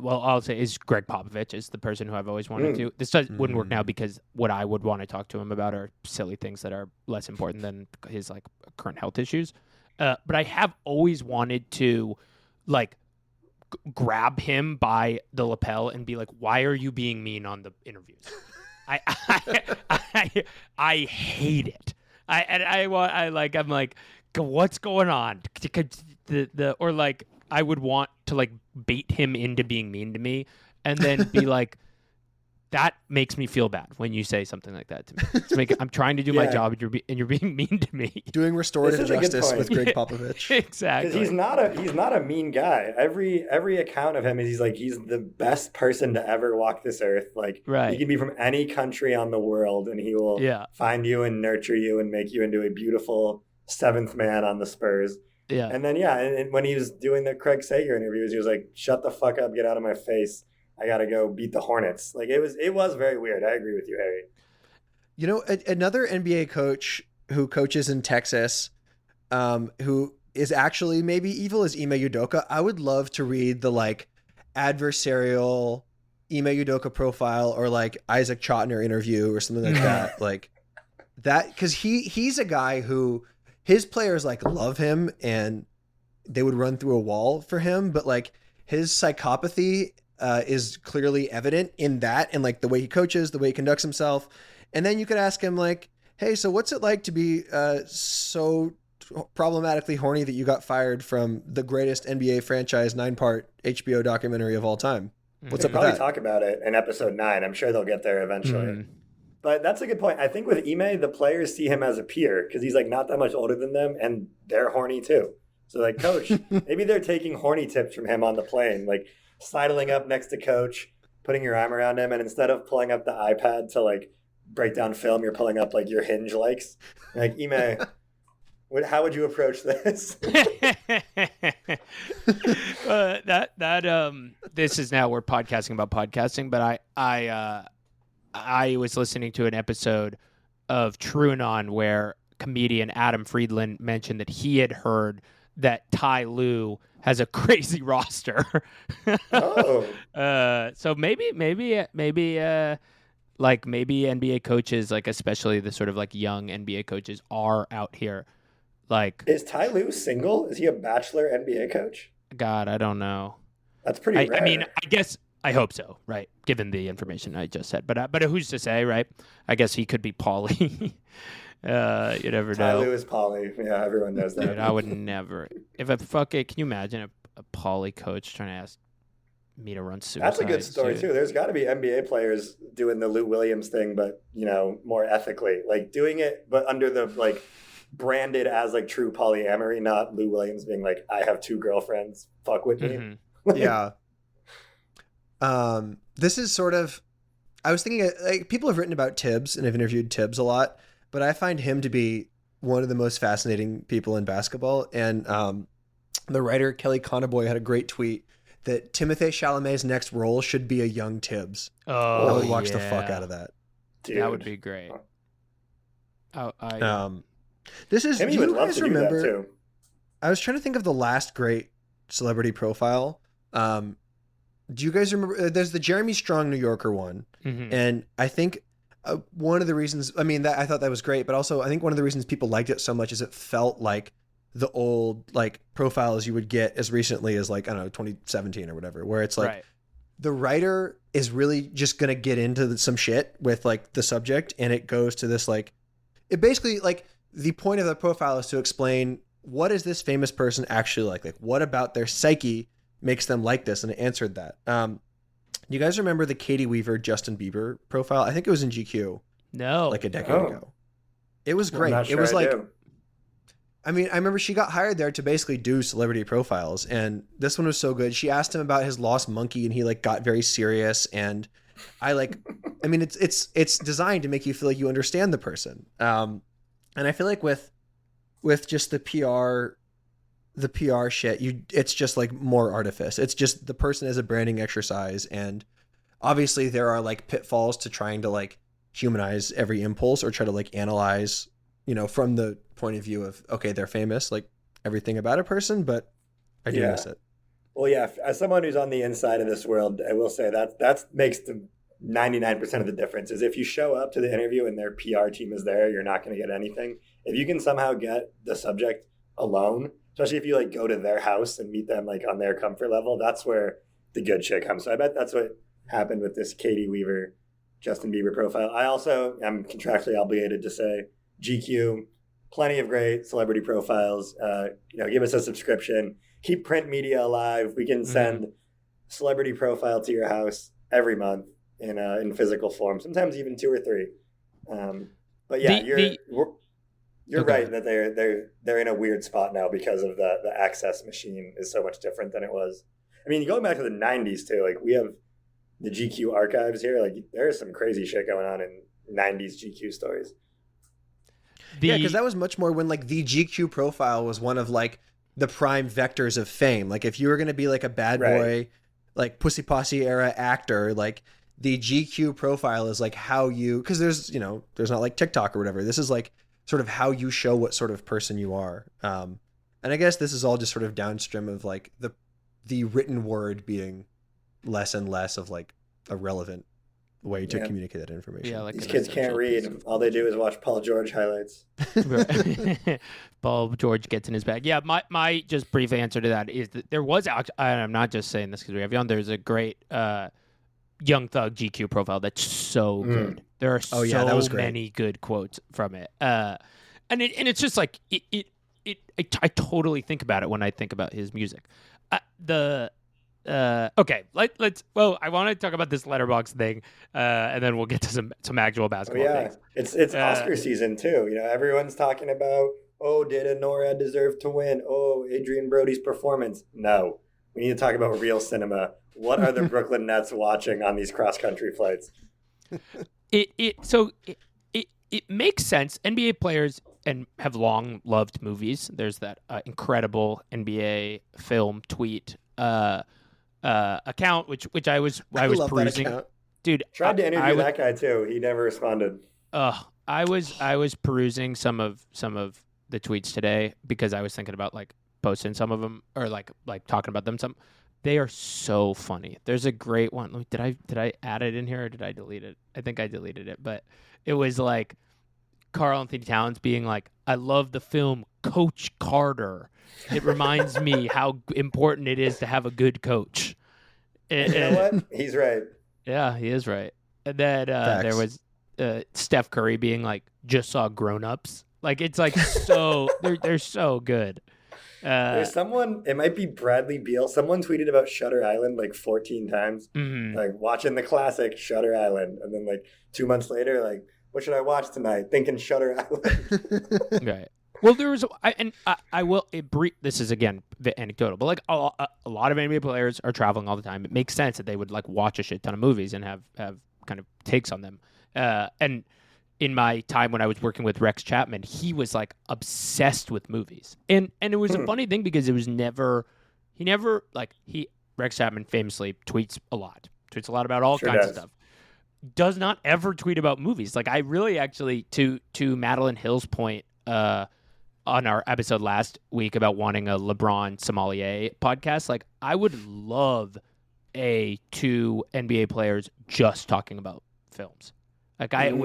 well, I'll say is Greg Popovich is the person who I've always wanted to. This wouldn't work now because what I would want to talk to him about are silly things that are less important than his like current health issues. But I have always wanted to like grab him by the lapel and be like, "Why are you being mean on the interviews?" I hate it. I'm like, what's going on? Or like I would want to like bait him into being mean to me and then be like, that makes me feel bad when you say something like that to me. I'm trying to do my job and you're being mean to me. Doing restorative justice with Greg Popovich. Exactly. Because he's not a mean guy. Every account of him is he's the best person to ever walk this earth. Like he can be from any country on the world and he will find you and nurture you and make you into a beautiful seventh man on the Spurs. Yeah. And then and when he was doing the Craig Sager interviews, he was like, "Shut the fuck up, get out of my face. I gotta go beat the Hornets." Like it was very weird. I agree with you, Harry. You know, another NBA coach who coaches in Texas, who is actually maybe evil is Ime Udoka. I would love to read the like adversarial Ime Udoka profile or like Isaac Chotiner interview or something like that. Like that, because he's a guy who his players like love him and they would run through a wall for him, but like his psychopathy is clearly evident in that and like the way he coaches, the way he conducts himself. And then you could ask him like, "Hey, so what's it like to be so problematically horny that you got fired from the greatest NBA franchise 9-part HBO documentary of all time? What's up with probably that?" talk about it in episode 9. I'm sure they'll get there eventually. But that's a good point. I think with Ime, the players see him as a peer because he's like not that much older than them and they're horny too. So like, coach, maybe they're taking horny tips from him on the plane, like sidling up next to coach, putting your arm around him, and instead of pulling up the iPad to like break down film, you're pulling up like your Hinge likes. Like, Ime, how would you approach this? This is now we're podcasting about podcasting, but I was listening to an episode of TrueAnon where comedian Adam Friedland mentioned that he had heard that Ty Lue has a crazy roster. Oh. So maybe NBA coaches, like especially the sort of like young NBA coaches, are out here. Like, is Ty Lue single? Is he a bachelor NBA coach? God, I don't know. That's pretty rare. I mean, I guess I hope so, right? Given the information I just said, but who's to say, right? I guess he could be Pauly. You never know. Ty Lue is Pauly. Yeah, everyone knows that. Dude, I would never. If a can you imagine a Pauly coach trying to ask me to run suicide? That's a good story too. There's got to be NBA players doing the Lou Williams thing, but more ethically, like doing it, but under the like branded as like true polyamory, not Lou Williams being like, "I have 2 girlfriends, fuck with me." Yeah. This is sort of, I was thinking like people have written about Tibbs and have interviewed Tibbs a lot, but I find him to be one of the most fascinating people in basketball. And the writer Kelly Conaboy had a great tweet that Timothée Chalamet's next role should be a young Tibbs. Oh, I would watch the fuck out of that. Dude. That would be great. This is, Timmy do would you love guys to remember, do that too. I was trying to think of the last great celebrity profile. Do you guys remember? There's the Jeremy Strong New Yorker one, and I think one of the reasons, I mean, I thought that was great, but also I think one of the reasons people liked it so much is it felt like the old like profiles you would get as recently as like, I don't know, 2017 or whatever, where it's like the writer is really just gonna get into some shit with like the subject, and it goes to this like, it basically like the point of the profile is to explain what is this famous person actually like what about their psyche makes them like this, and it answered that. You guys remember the Katie Weaver Justin Bieber profile? I think it was in GQ. No, like a decade ago. It was great. Sure it was like, do. I mean, I remember she got hired there to basically do celebrity profiles, and this one was so good. She asked him about his lost monkey, and he like got very serious. And I like, I mean, it's designed to make you feel like you understand the person. And I feel like with just the PR shit, it's just like more artifice. It's just the person as a branding exercise, and obviously there are like pitfalls to trying to like humanize every impulse or try to like analyze, from the point of view of, okay, they're famous, like everything about a person, but I do miss it. Well, yeah. As someone who's on the inside of this world, I will say that makes the 99% of the difference. Is if you show up to the interview and their PR team is there, you're not going to get anything. If you can somehow get the subject alone, especially if you like go to their house and meet them like on their comfort level, that's where the good shit comes. So I bet that's what happened with this Katie Weaver, Justin Bieber profile. I also am contractually obligated to say GQ, plenty of great celebrity profiles. Give us a subscription. Keep print media alive. We can send celebrity profile to your house every month in physical form, sometimes even 2 or 3. But yeah, you're right that they're in a weird spot now because of the access machine is so much different than it was. I mean, going back to the 90s too, like we have the GQ archives here. Like there's some crazy shit going on in 90s GQ stories. Yeah, because that was much more when like the GQ profile was one of like the prime vectors of fame. Like if you were going to be like a bad boy, like Pussy Posse era actor, like the GQ profile is like how you, because there's not like TikTok or whatever. This is like sort of how you show what sort of person you are. And I guess this is all just sort of downstream of like the written word being less and less of like a relevant way to communicate that information. Yeah, like these kids can't read. All they do is watch Paul George highlights. Paul George gets in his bag. Yeah, my just brief answer to that is that there was, I'm not just saying this because we have Young, there's a great Young Thug GQ profile that's so good. There are so many good quotes from it. And it's just like, I totally think about it when I think about his music. Okay, let's. Well, I want to talk about this Letterboxd thing, and then we'll get to some actual basketball things. It's Oscar season too. Everyone's talking about, did Honora deserve to win? Adrian Brody's performance. No, we need to talk about real cinema. What are the Brooklyn Nets watching on these cross country flights? It makes sense. NBA players and have long loved movies. There's that incredible NBA film tweet. Account which I was perusing. Dude, tried to interview that guy too. He never responded. I was perusing some of the tweets today because I was thinking about like posting some of them or like talking about them. They are so funny. There's a great one. Did I add it in here or did I delete it? I think I deleted it, but it was like Karl Anthony Towns being like, "I love the film Coach Carter. It reminds me how important it is to have a good coach." You know what? He's right. Yeah, he is right. And then there was Steph Curry being like, "Just saw Grown Ups." Like it's like so they're so good. There's someone, it might be Bradley Beal. Someone tweeted about Shutter Island like 14 times, like watching the classic Shutter Island, and then like 2 months later, like, what should I watch tonight? Thinking Shutter Island. Right. Well, there was, I will. This is again anecdotal, but like a lot of NBA players are traveling all the time. It makes sense that they would like watch a shit ton of movies and have kind of takes on them. And in my time when I was working with Rex Chapman, he was like obsessed with movies, and it was a funny thing because it was Rex Chapman famously tweets a lot about all kinds of stuff. Does not ever tweet about movies. Like I really actually to Madeline Hill's point. On our episode last week about wanting a LeBron sommelier podcast, like I would love 2 NBA players just talking about films. Like that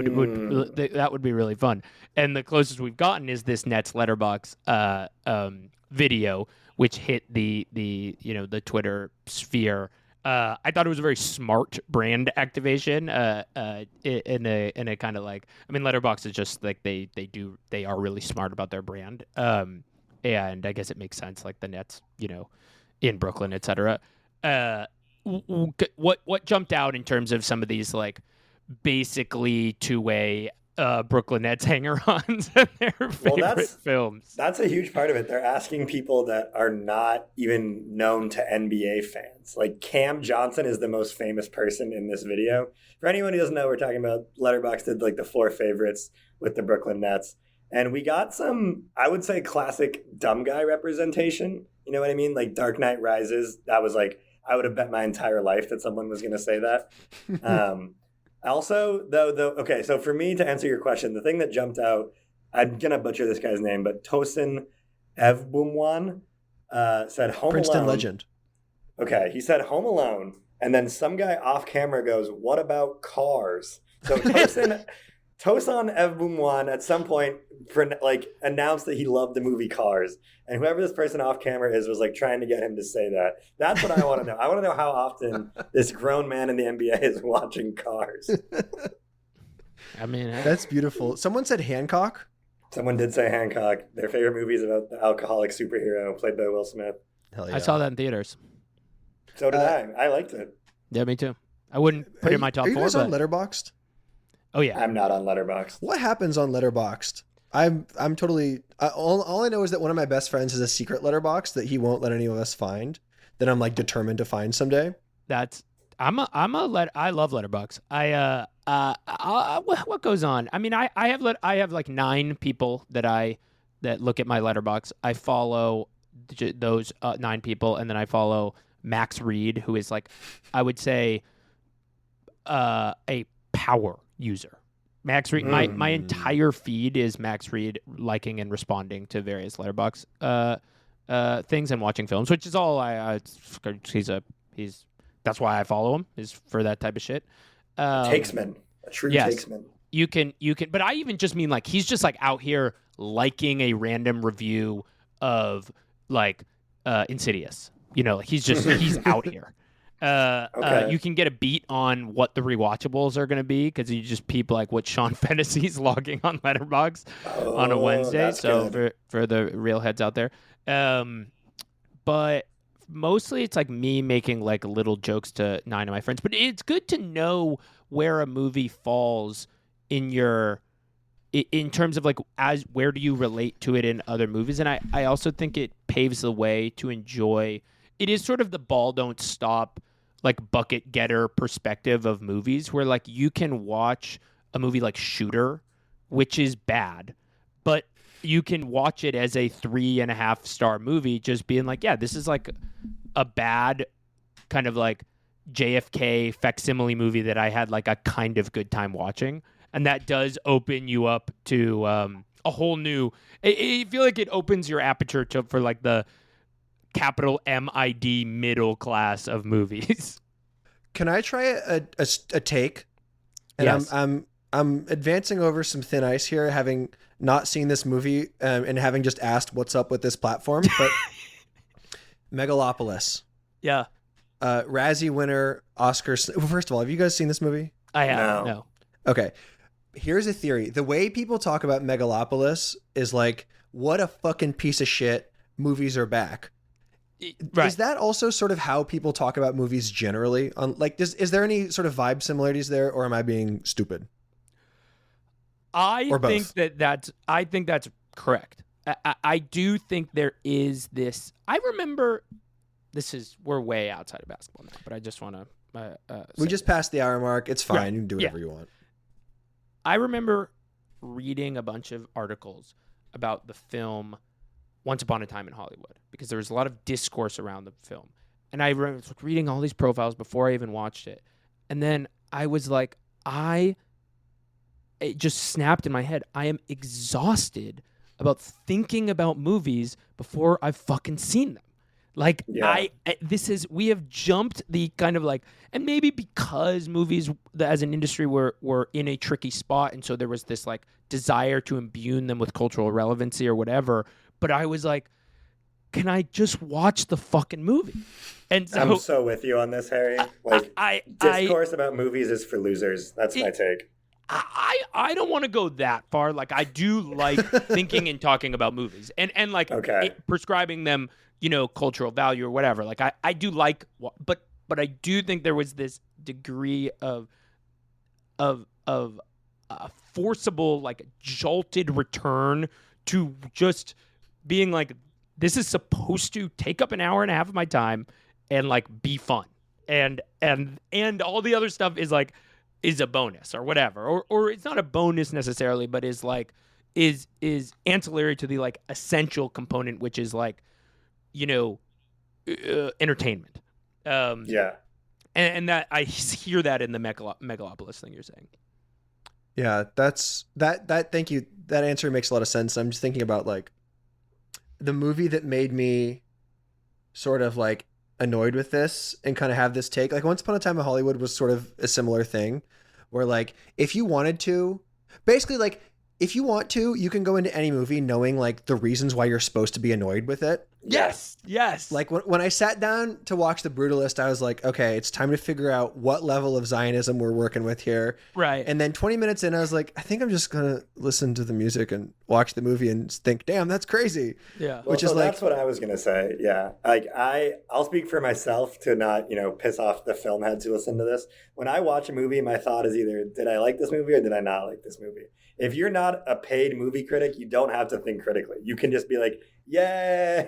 would be really fun. And the closest we've gotten is this Nets Letterboxd video, which hit the Twitter sphere. I thought it was a very smart brand activation in a kind of like, I mean, Letterboxd is just like they are really smart about their brand. And I guess it makes sense, like the Nets, in Brooklyn, et cetera. What jumped out in terms of some of these like basically two-way Brooklyn Nets hanger-ons and their favorite films? That's a huge part of it. They're asking people that are not even known to NBA fans. Like Cam Johnson is the most famous person in this video. For anyone who doesn't know, we're talking about Letterboxd did like the 4 favorites with the Brooklyn Nets. And we got some, I would say, classic dumb guy representation. You know what I mean? Like Dark Knight Rises. That was like, I would have bet my entire life that someone was going to say that. Also, though, okay, so for me to answer your question, the thing that jumped out, I'm going to butcher this guy's name, but Tosin Evbumwan said Home Princeton Alone. legend. Okay, he said Home Alone, and then some guy off camera goes, "What about Cars?" So Tosan Evbumwan at some point announced that he loved the movie Cars, and whoever this person off camera is was like trying to get him to say that. That's what I want to know. I want to know how often this grown man in the NBA is watching Cars. I mean, That's beautiful. Someone said Hancock. Someone did say Hancock. Their favorite movie is about the alcoholic superhero played by Will Smith. Hell yeah. I saw that in theaters. So did I. I liked it. Yeah, me too. I wouldn't put it in my top Are you 4, guys but on Letterboxd? oh yeah, I'm not on Letterboxd. What happens on Letterboxd? I'm totally all I know is that one of my best friends has a secret letterbox that he won't let any of us find, that I'm like determined to find someday. that's I love Letterboxd. What goes on? I mean, I have like 9 people that look at my Letterboxd. I follow those 9 people, and then I follow Max Reed, who is like, I would say, a power user. Max Reed, my entire feed is Max Reed liking and responding to various Letterboxd things and watching films, which is all that's why I follow him, is for that type of shit. Takesman, a true takesman. You can, but I even just mean like he's just like out here liking a random review of like Insidious. You know, like he's out here. Okay. You can get a beat on what the rewatchables are going to be because you just peep like what Sean Fantasy's logging on Letterboxd on a Wednesday. So for the real heads out there, but mostly it's like me making like little jokes to 9 of my friends. But it's good to know where a movie falls in terms of like where do you relate to it in other movies, and I also think it paves the way to enjoy. It is sort of the ball don't stop, like bucket getter perspective of movies, where like you can watch a movie like Shooter, which is bad, but you can watch it as a 3.5-star movie, just being like, yeah, this is like a bad kind of like JFK facsimile movie that I had like a kind of good time watching. And that does open you up to a whole new. I feel like it opens your aperture for like the capital MID middle class of movies. Can I try a take? And Yes. I'm advancing over some thin ice here, having not seen this movie and having just asked what's up with this platform. But Megalopolis, Yeah, Razzie winner, Oscar. First of all, have you guys seen this movie? I have. No. No. Okay. Here's a theory. The way people talk about Megalopolis is like, what a fucking piece of shit. Movies are back. Right. Is that also sort of how people talk about movies generally? Is there any sort of vibe similarities there, or am I being stupid? I Or both. think that's correct. I do think there is this. I remember. We're way outside of basketball now, but I just want to. We just passed the hour mark. It's fine. Right. You can do whatever you want. I remember reading a bunch of articles about the film Once Upon a Time in Hollywood, because there was a lot of discourse around the film. And I was reading all these profiles before I even watched it. And then I was like, it just snapped in my head. I am exhausted about thinking about movies before I've fucking seen them. Like, Yeah. we have jumped the kind of like, and maybe because movies as an industry were in a tricky spot, and so there was this like desire to imbue them with cultural relevancy or whatever. But I was like, can I just watch the fucking movie? And so I'm so with you on this, Harry. Like, discourse about movies is for losers. That's my take. I don't want to go that far. Like, I do like thinking and talking about movies and like prescribing them, cultural value or whatever. Like, I do like, but I do think there was this degree of forcible, like jolted return to just being like, this is supposed to take up an hour and a half of my time and like be fun. And all the other stuff is like, is a bonus or whatever, or it's not a bonus necessarily, but is like is ancillary to the like essential component, which is like entertainment. Yeah, and that I hear that in the Megalopolis thing you're saying. Yeah, that's that. Thank you. That answer makes a lot of sense. I'm just thinking about like the movie that made me sort of like annoyed with this and kind of have this take. Like Once Upon a Time in Hollywood was sort of a similar thing where like if you wanted to, basically like if you want to, you can go into any movie knowing like the reasons why you're supposed to be annoyed with it. Yes. Like when I sat down to watch The Brutalist, I was like, okay, it's time to figure out what level of Zionism we're working with here. Right. And then 20 minutes in, I was like, I think I'm just going to listen to the music and watch the movie and think, damn, that's crazy. Yeah. Which is that's what I was going to say. Yeah. Like I'll speak for myself to not, piss off the film heads who listen to this. When I watch a movie, my thought is either, did I like this movie or did I not like this movie? If you're not a paid movie critic, you don't have to think critically. You can just be like, yay,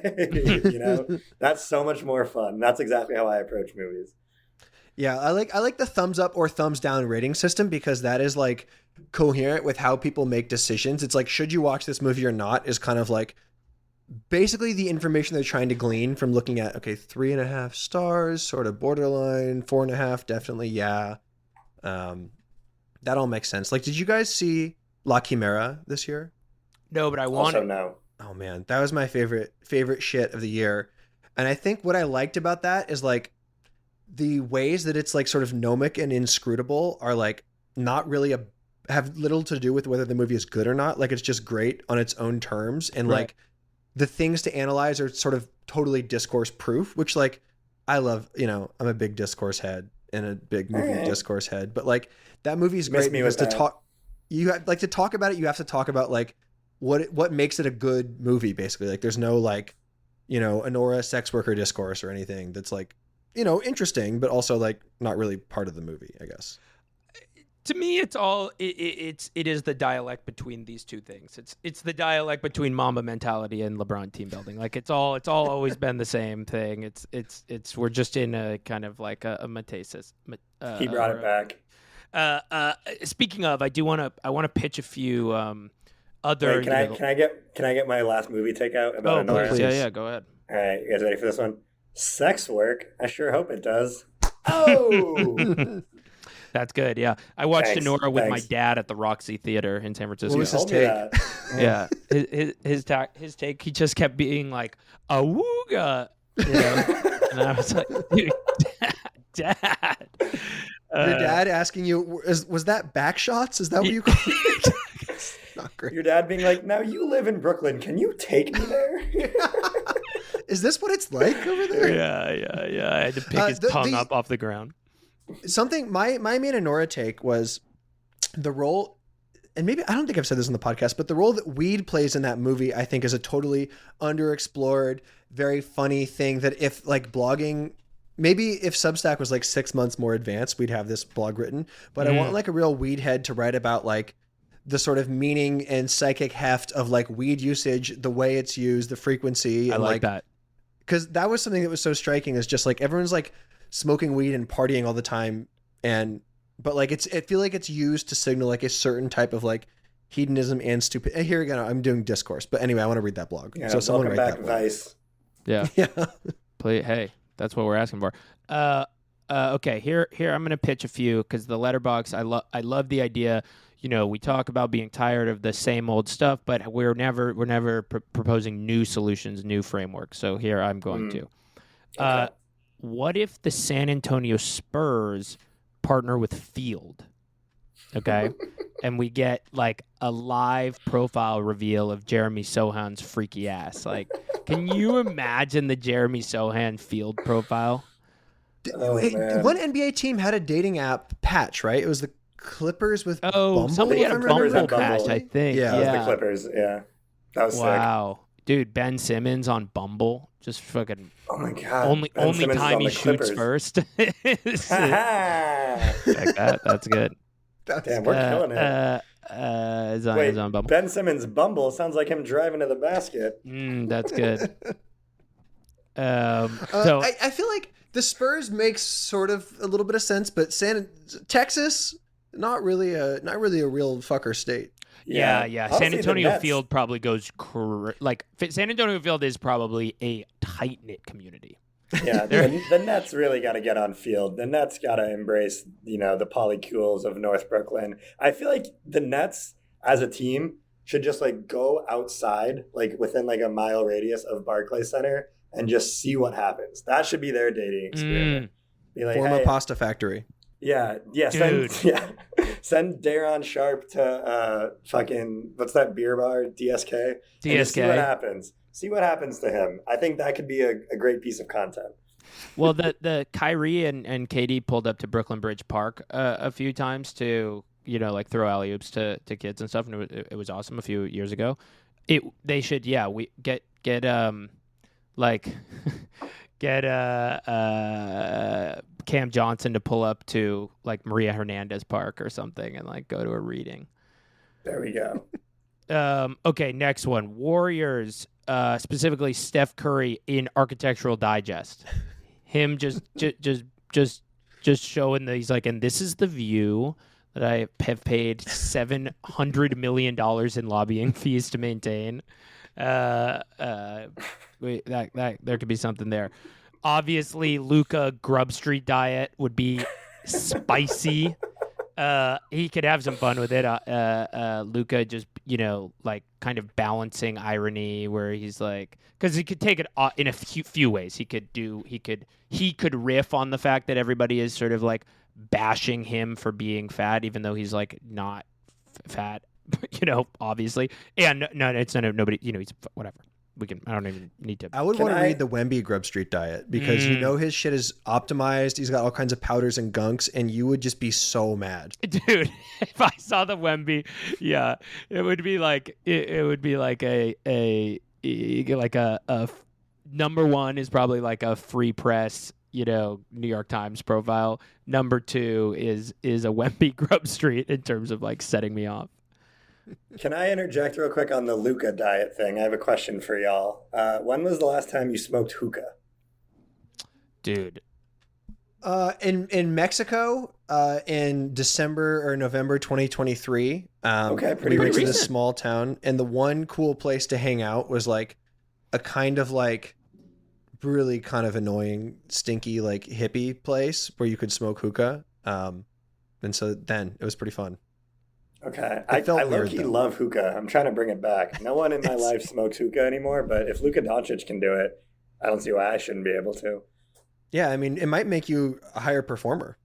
that's so much more fun. That's exactly how I approach movies. Yeah, I like the thumbs up or thumbs down rating system because that is like coherent with how people make decisions. It's like, should you watch this movie or not is kind of like basically the information they're trying to glean from looking at, okay, 3.5 stars, sort of borderline, 4.5, definitely, yeah. That all makes sense. Like, did you guys see La Chimera this year? No, but I want also no. Oh man, that was my favorite shit of the year. And I think what I liked about that is like the ways that it's like sort of gnomic and inscrutable are like not really have little to do with whether the movie is good or not. Like it's just great on its own terms. And like the things to analyze are sort of totally discourse proof, which like I love, I'm a big discourse head and a big movie discourse head, but like that movie is great because to talk about it, you have to talk about like what makes it a good movie, basically. Like there's no like, Anora sex worker discourse or anything that's like, interesting, but also like not really part of the movie, I guess. To me, it's all it is the dialect between these two things. It's the dialect between Mamba mentality and LeBron team building. Like it's all always been the same thing. It's we're just in a kind of like a metasis. He brought it back. Speaking of, I want to pitch a few other. Wait, can I get my last movie takeout about Anora? Please. Yeah, go ahead. All right, you guys ready for this one? Sex work. I sure hope it does. Oh. That's good. Yeah, I watched Anora with my dad at the Roxy Theater in San Francisco. What was his take? Yeah, his take. He just kept being like awooga, and I was like, dude, dad. Your dad asking you, was that back shots? Is that what you call it? Not great. Your dad being like, now you live in Brooklyn. Can you take me there? Is this what it's like over there? Yeah. I had to pick his tongue up off the ground. Something my main Anora take was the role, and maybe I don't think I've said this in the podcast, but the role that weed plays in that movie, I think, is a totally underexplored, very funny thing that if like blogging, maybe if Substack was like 6 months more advanced, we'd have this blog written. But I want like a real weed head to write about like the sort of meaning and psychic heft of like weed usage, the way it's used, the frequency. And I like that. Because that was something that was so striking, is just like everyone's like smoking weed and partying all the time, but like I feel like it's used to signal like a certain type of like hedonism and stupid. Here again, I'm doing discourse, but anyway, I want to read that blog. Yeah, so someone welcome write back, that blog. Vice. Yeah. Hey, that's what we're asking for. Okay, here I'm gonna pitch a few because the Letterboxd. I love the idea. We talk about being tired of the same old stuff, but we're never proposing new solutions, new frameworks. So here I'm going to. Okay. What if the San Antonio Spurs partner with Field? Okay. And we get like a live profile reveal of Jeremy Sohan's freaky ass. Like, can you imagine the Jeremy Sohan Field profile? Man. One NBA team had a dating app patch, right? It was the Clippers with Bumble. Somebody had a Clippers Bumble had patch, Bumble. I think. Yeah. That was the Clippers. Yeah. That was Wow. Dude, Ben Simmons on Bumble, just fucking sick. Oh my God. only Simmons is time on he the shoots Clippers. first. Ha Like that. That's good. Damn, we're killing it. Is Wait, on Bumble. Ben Simmons' Bumble sounds like him driving to the basket. That's good. So I feel like the Spurs makes sort of a little bit of sense, but Texas, not really a real fucker state. yeah. Honestly, San the Antonio Nets- Field probably goes San Antonio Field is probably a tight knit community. Yeah, the Nets really got to get on field. The Nets got to embrace, the polycules of North Brooklyn. I feel like the Nets as a team should just like go outside, like within like a mile radius of Barclays Center and just see what happens. That should be their dating experiment. Be like, Form hey, a pasta factory. yeah, Dude. send Daron Sharp to fucking what's that beer bar, DSK. And just see what happens. See what happens to him. I think that could be a great piece of content. Well, the Kyrie and KD pulled up to Brooklyn Bridge Park a few times to like throw alley oops to kids and stuff, and it was awesome a few years ago. They should we get like get Cam Johnson to pull up to like Maria Hernandez Park or something and like go to a reading. There we go. Okay, next one. Warriors, specifically Steph Curry in Architectural Digest. Him just showing that he's like, and this is the view that I have paid $700 million in lobbying fees to maintain. There could be something there. Obviously, Luka Grub Street diet would be spicy. He could have some fun with it. Luka just, like kind of balancing irony where he's like, because he could take it in a few ways. He could riff on the fact that everybody is sort of like bashing him for being fat, even though he's like not fat, obviously. And no, it's not nobody, he's whatever. I don't even need to. I would want to read the Wemby Grub Street diet because his shit is optimized. He's got all kinds of powders and gunks, and you would just be so mad, dude. If I saw the Wemby, it would be like a number one is probably like a free press, New York Times profile. Number two is a Wemby Grub Street in terms of like setting me off. Can I interject real quick on the Luka diet thing? I have a question for y'all. When was the last time you smoked hookah? Dude. In Mexico, in December or November 2023, pretty we went to recent. this small town, and the one cool place to hang out was like a kind of like really kind of annoying, stinky, like hippie place where you could smoke hookah. And so then it was pretty fun. Okay. I low-key love hookah. I'm trying to bring it back. No one in my life smokes hookah anymore, but if Luka Doncic can do it, I don't see why I shouldn't be able to. Yeah, I mean, it might make you a higher performer.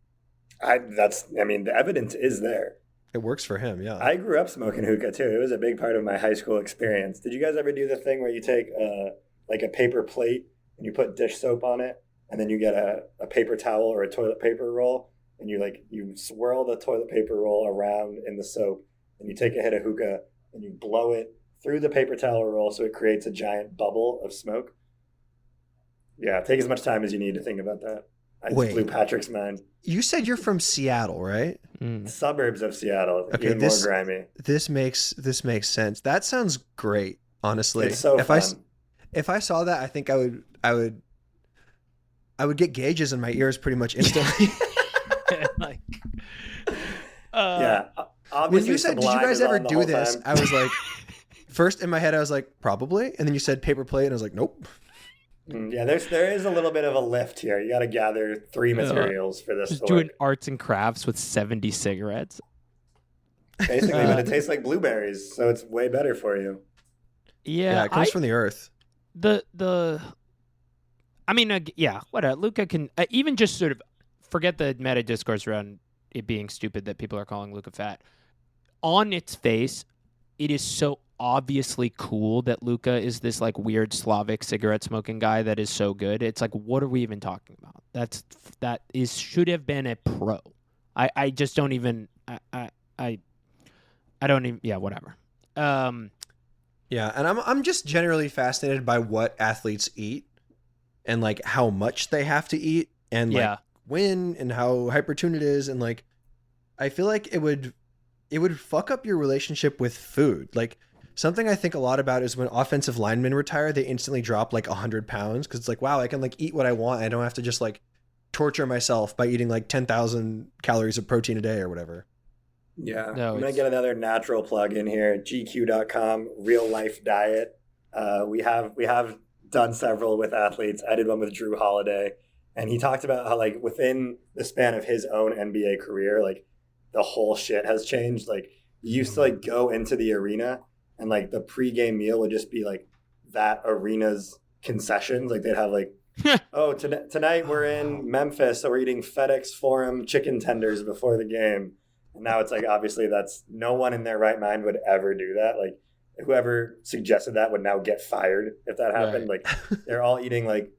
The evidence is there. It works for him, yeah. I grew up smoking hookah too. It was a big part of my high school experience. Did you guys ever do the thing where you take like a paper plate and you put dish soap on it, and then you get a paper towel or a toilet paper roll, and you swirl the toilet paper roll around in the soap, and you take a hit of hookah and you blow it through the paper towel roll so it creates a giant bubble of smoke? Yeah, take as much time as you need to think about that. I just blew Patrick's mind. You said you're from Seattle, right? Suburbs of Seattle. Okay, even more grimy. This makes sense. That sounds great, honestly. It's so fun. If I saw that, I think I would get gauges in my ears pretty much instantly. Yeah. When you said, "Did you guys ever do this?" I was like, first in my head, I was like, probably, and then you said paper plate, and I was like, nope. Yeah, there is a little bit of a lift here. You got to gather 3 materials for this. Just doing arts and crafts with 70 cigarettes. Basically, but it tastes like blueberries, so it's way better for you. Yeah, it comes from the earth. Whatever. Luka can even just sort of forget the meta discourse around it being stupid that people are calling Luka fat. On its face, it is so obviously cool that Luka is this like weird Slavic cigarette smoking guy that is so good. It's like, what are we even talking about? Should have been a pro. I just don't even I don't even whatever. Yeah, and I'm just generally fascinated by what athletes eat and like how much they have to eat and like when and how hypertuned it is, and like I feel like it would fuck up your relationship with food. Like something I think a lot about is when offensive linemen retire, they instantly drop like 100 pounds because it's like, wow, I can like eat what I want. I don't have to just like torture myself by eating like 10,000 calories of protein a day or whatever. Yeah, I'm going to get another natural plug in here. GQ.com, real life diet. We have done several with athletes. I did one with Drew Holiday, and he talked about how like within the span of his own NBA career, like the whole shit has changed. Like you used to like go into the arena and like the pregame meal would just be like that arena's concessions. Like they'd have like, oh, tonight we're in Memphis, so we're eating FedEx Forum chicken tenders before the game. And now it's like, obviously that's no one in their right mind would ever do that. Like whoever suggested that would now get fired if that happened. Right. Like they're all eating like,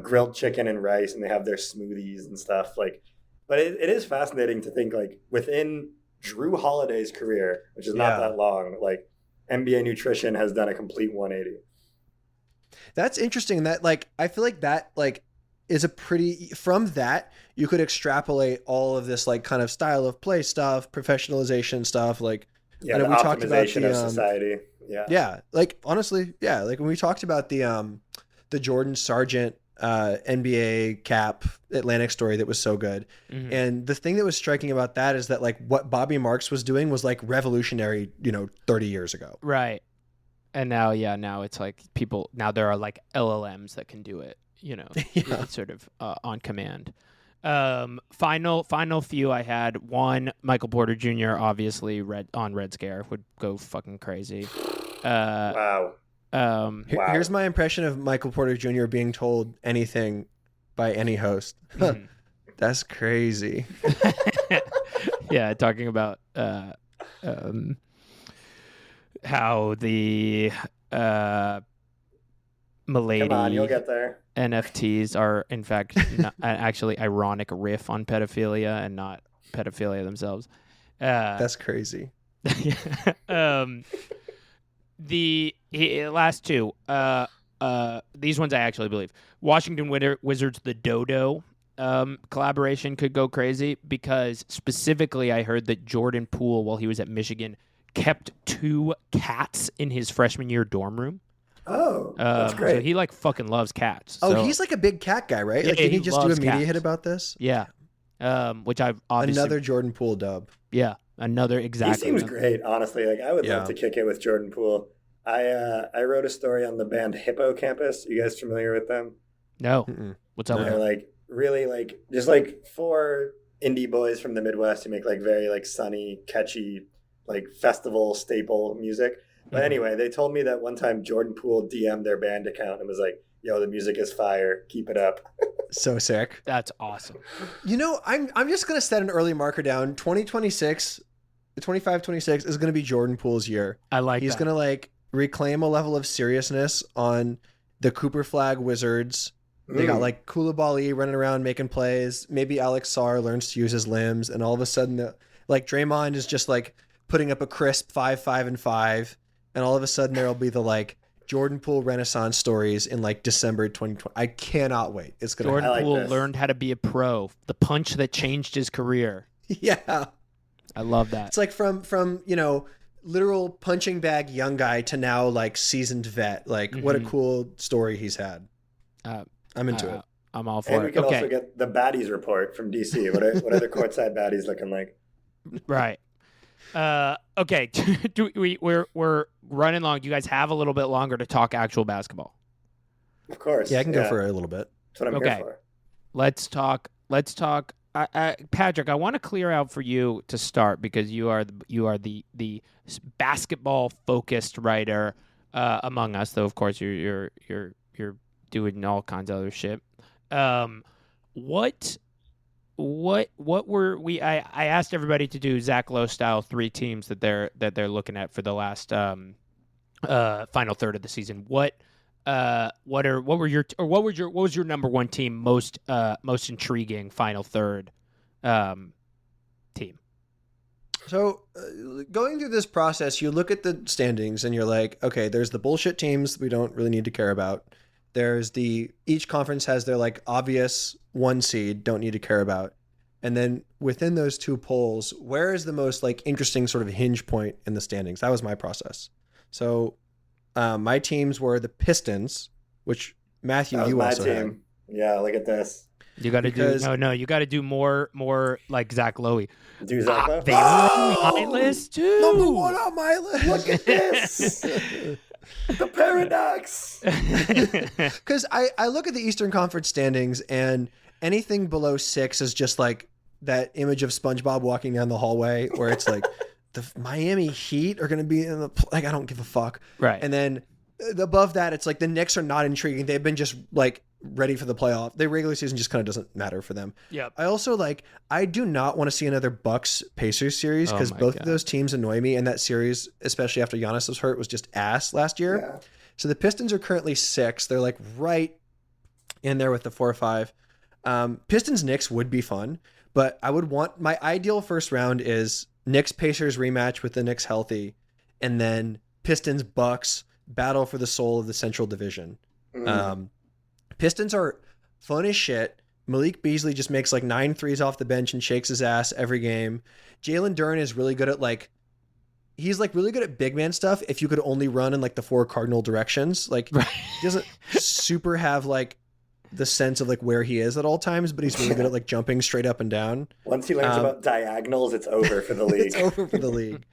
grilled chicken and rice, and they have their smoothies and stuff. Like, but it is fascinating to think like within Drew Holiday's career, which is not that long, like NBA nutrition has done a complete 180. That's interesting. That like I feel like that like is a pretty from that you could extrapolate all of this like kind of style of play stuff, professionalization stuff. Like the we talked about optimization of society. Yeah. Like honestly, yeah. Like when we talked about the Jordan Sargent NBA cap Atlantic story that was so good. Mhm. And the thing that was striking about that is that like what Bobby Marks was doing was like revolutionary, 30 years ago. Right. And now it's like now there are like LLMs that can do it, it's sort of on command. Final few I had. One, Michael Porter Jr. obviously Red Scare would go fucking crazy. Wow. Here's my impression of Michael Porter Jr. being told anything by any host. That's crazy. Yeah, talking about how the Milady Come on, you'll get there. NFTs are in fact actually ironic riff on pedophilia and not pedophilia themselves. That's crazy. The last two, these ones I actually believe. Washington Wizards, the Dodo collaboration could go crazy because specifically I heard that Jordan Poole, while he was at Michigan, kept 2 cats in his freshman year dorm room. Oh, that's great. So he like fucking loves cats. Oh, So, he's like a big cat guy, right? Yeah, Like, did he just do a loves media cats. hit about this? yeah. Which I've obviously Another Jordan Poole dub. another exactly. He seems great, honestly. Like I would Yeah. love to kick it with Jordan Poole. I wrote a story on the band Hippocampus. You guys familiar with them? No. Mm-mm. What's up with They're that? like really like just like 4 indie boys from the Midwest who make like very like sunny, catchy, like festival staple music. But anyway, they told me that one time Jordan Poole DM'd their band account and was like, "Yo, the music is fire. Keep it up." So sick. That's awesome. I'm just gonna set an early marker down. 2026, 25-26 is gonna be Jordan Poole's year. I like He's that. gonna like reclaim a level of seriousness on the Cooper Flag Wizards. They got like Koulibaly running around making plays. Maybe Alex Sarr learns to use his limbs, and all of a sudden, like Draymond is just like putting up a crisp 5-5-5, and all of a sudden there'll be the like Jordan Poole Renaissance stories in like December 2020. I cannot wait. It's gonna Jordan I like Poole this. learned how to be a pro. The punch that changed his career. yeah. I love that. It's like from literal punching bag young guy to now like seasoned vet. Like what a cool story he's had. I'm into it. I'm all And for we it. can Okay, also get the baddies report from DC. What are the courtside baddies looking like? right. Okay, we're running long. Do you guys have a little bit longer to talk actual basketball? Of course. Yeah, I can go for a little bit. That's what I'm Okay. here for. Let's talk. Patrick, I want to clear out for you to start because you are the basketball focused writer among us. Though of course you're doing all kinds of other shit. What were we? I asked everybody to do Zach Lowe style 3 teams that they're looking at for the last final third of the season. What was your number 1 team most intriguing final third team? So going through this process, you look at the standings and you're like, okay, there's the bullshit teams we don't really need to care about. There's each conference has their like obvious 1 seed, don't need to care about. And then within those 2 polls, where is the most like interesting sort of hinge point in the standings? That was my process. So my teams were the Pistons, which Matthew, That was you my also team. had. Yeah, look at this. You got to Because- you got to do more like Zach Lowy. Do Zach Lowe? They were on my list too. Number 1 on my list. Look at this. The paradox. Because I look at the Eastern Conference standings and anything below 6 is just like that image of SpongeBob walking down the hallway where it's like the Miami Heat are going to be in the like I don't give a fuck. Right. And then above that, it's like the Knicks are not intriguing. They've been just like ready for the playoff. The regular season just kind of doesn't matter for them. Yeah. I also I do not want to see another Bucks Pacers series because both of those teams annoy me. And that series, especially after Giannis was hurt, was just ass last year. Yeah. So the Pistons are currently 6. They're like right in there with the 4 or 5. Pistons Knicks would be fun, but I would want my ideal first round is Knicks Pacers rematch with the Knicks healthy, and then Pistons Bucks battle for the soul of the Central Division. Pistons are fun as shit. Malik Beasley just makes like 9 threes off the bench and shakes his ass every game. Jalen Duren is really good at he's like really good at big man stuff if you could only run in like the 4 cardinal directions. Like he doesn't super have like the sense of like where he is at all times, but he's really good at like jumping straight up and down. Once he learns about diagonals, it's over for the league. It's over for the league.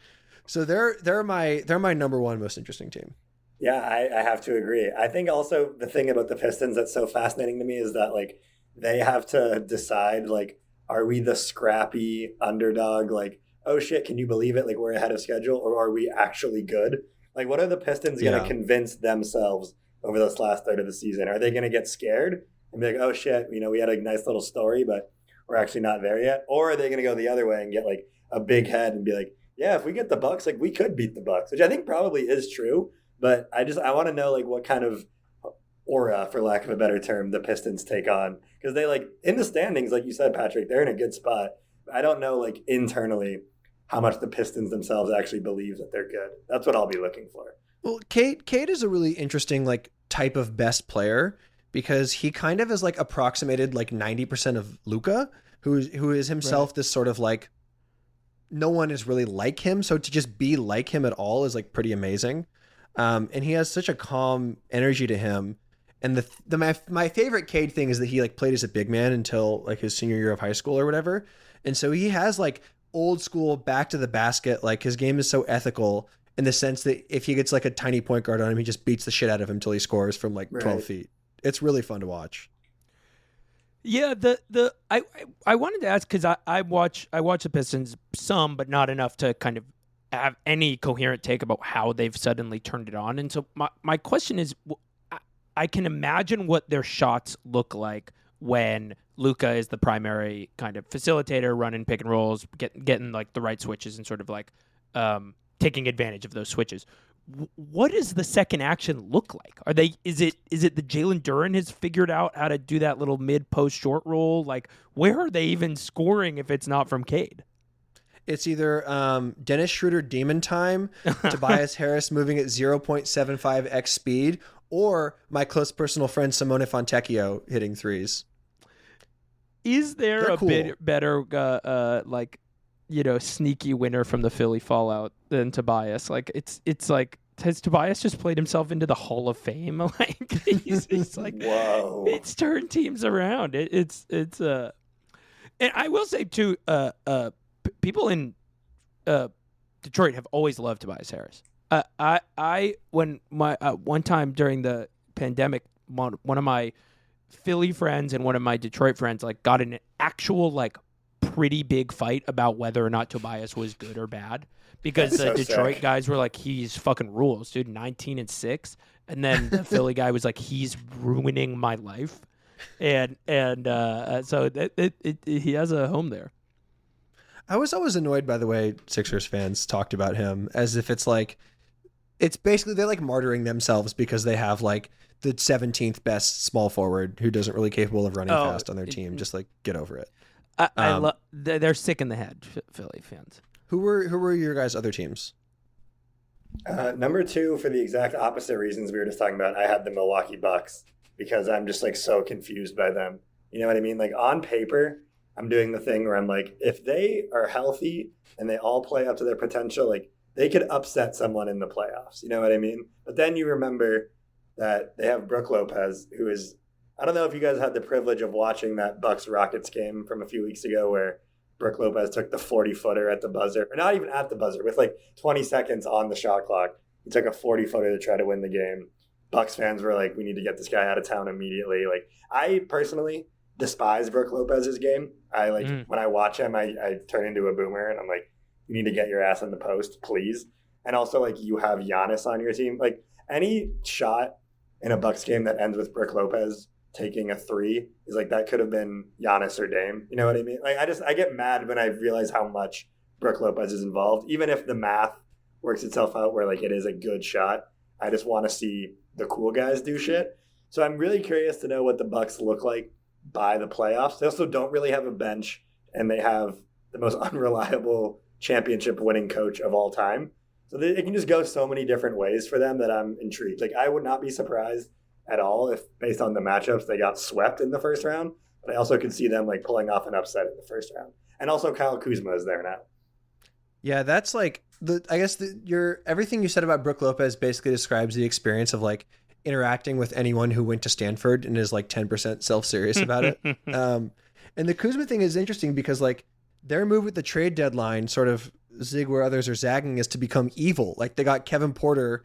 So they're my number 1 most interesting team. Yeah, I have to agree. I think also the thing about the Pistons that's so fascinating to me is that like they have to decide like, are we the scrappy underdog? Like, oh shit, can you believe it? Like we're ahead of schedule, or are we actually good? Like, what are the Pistons going to convince themselves over this last third of the season? Are they going to get scared and be like, oh shit, we had a nice little story, but we're actually not there yet? Or are they going to go the other way and get like a big head and be like, yeah, if we get the Bucks, like we could beat the Bucks, which I think probably is true. But I want to know like what kind of aura, for lack of a better term, the Pistons take on, because they like in the standings, like you said, Patrick, they're in a good spot. I don't know like internally how much the Pistons themselves actually believe that they're good. That's what I'll be looking for. Well, Cade is a really interesting like type of best player because he kind of is like approximated like 90% of Luka, who is himself this sort of like no one is really like him. So to just be like him at all is like pretty amazing. And he has such a calm energy to him. And my favorite Cade thing is that he like played as a big man until like his senior year of high school or whatever. And so he has like old school back to the basket. Like his game is so ethical in the sense that if he gets like a tiny point guard on him, he just beats the shit out of him until he scores from like 12 feet. It's really fun to watch. Yeah, I wanted to ask because I watch the Pistons some, but not enough to kind of have any coherent take about how they've suddenly turned it on. And so my question is, I can imagine what their shots look like when Luka is the primary kind of facilitator, running pick and rolls, getting like the right switches and sort of like taking advantage of those switches. What does the second action look like? Is it that Jalen Duren has figured out how to do that little mid post short roll? Like where are they even scoring if it's not from Cade? It's either Dennis Schroeder demon time, Tobias Harris moving at 0.75x speed, or my close personal friend Simone Fontecchio hitting threes. Is there They're a cool. bit better sneaky winner from the Philly fallout than Tobias? Like it's like, has Tobias just played himself into the Hall of Fame? Like he's like, whoa, it's turned teams around. It's and I will say too, people in Detroit have always loved Tobias Harris. When my one time during the pandemic, one of my Philly friends and one of my Detroit friends like got in an actual like pretty big fight about whether or not Tobias was good or bad, because the Detroit guys were like, he's fucking rules, dude, 19-6, and then the Philly guy was like, he's ruining my life, and so he has a home there. I was always annoyed by the way Sixers fans talked about him, as if it's like, it's basically they're like martyring themselves because they have like the 17th best small forward who doesn't really capable of running fast on their team. Just like get over it. They're sick in the head, Philly fans. Who were your guys' other teams? Number 2, for the exact opposite reasons we were just talking about, I had the Milwaukee Bucks because I'm just like so confused by them. You know what I mean? Like on paper, I'm doing the thing where I'm like, if they are healthy and they all play up to their potential, like they could upset someone in the playoffs. You know what I mean? But then you remember that they have Brook Lopez, who is, I don't know if you guys had the privilege of watching that Bucks-Rockets game from a few weeks ago where Brook Lopez took the 40-footer at the buzzer, or not even at the buzzer, with like 20 seconds on the shot clock. He took a 40-footer to try to win the game. Bucks fans were like, we need to get this guy out of town immediately. Like, I personally despise Brook Lopez's game. I like when I watch him, I turn into a boomer and I'm like, you need to get your ass in the post, please. And also, like, you have Giannis on your team. Like, any shot in a Bucks game that ends with Brook Lopez taking a three is like that could have been Giannis or Dame. You know what I mean? Like I get mad when I realize how much Brook Lopez is involved, even if the math works itself out where like it is a good shot. I just want to see the cool guys do shit. So I'm really curious to know what the Bucks look like by the playoffs. They also don't really have a bench, and they have the most unreliable championship winning coach of all time. So it can just go so many different ways for them that I'm intrigued. Like I would not be surprised at all if, based on the matchups, they got swept in the first round. But I also could see them like pulling off an upset in the first round. And also Kyle Kuzma is there now. Yeah, that's like everything you said about Brook Lopez basically describes the experience of like interacting with anyone who went to Stanford and is like 10% self-serious about it. And the Kuzma thing is interesting because like their move at the trade deadline sort of zig where others are zagging is to become evil. Like they got Kevin Porter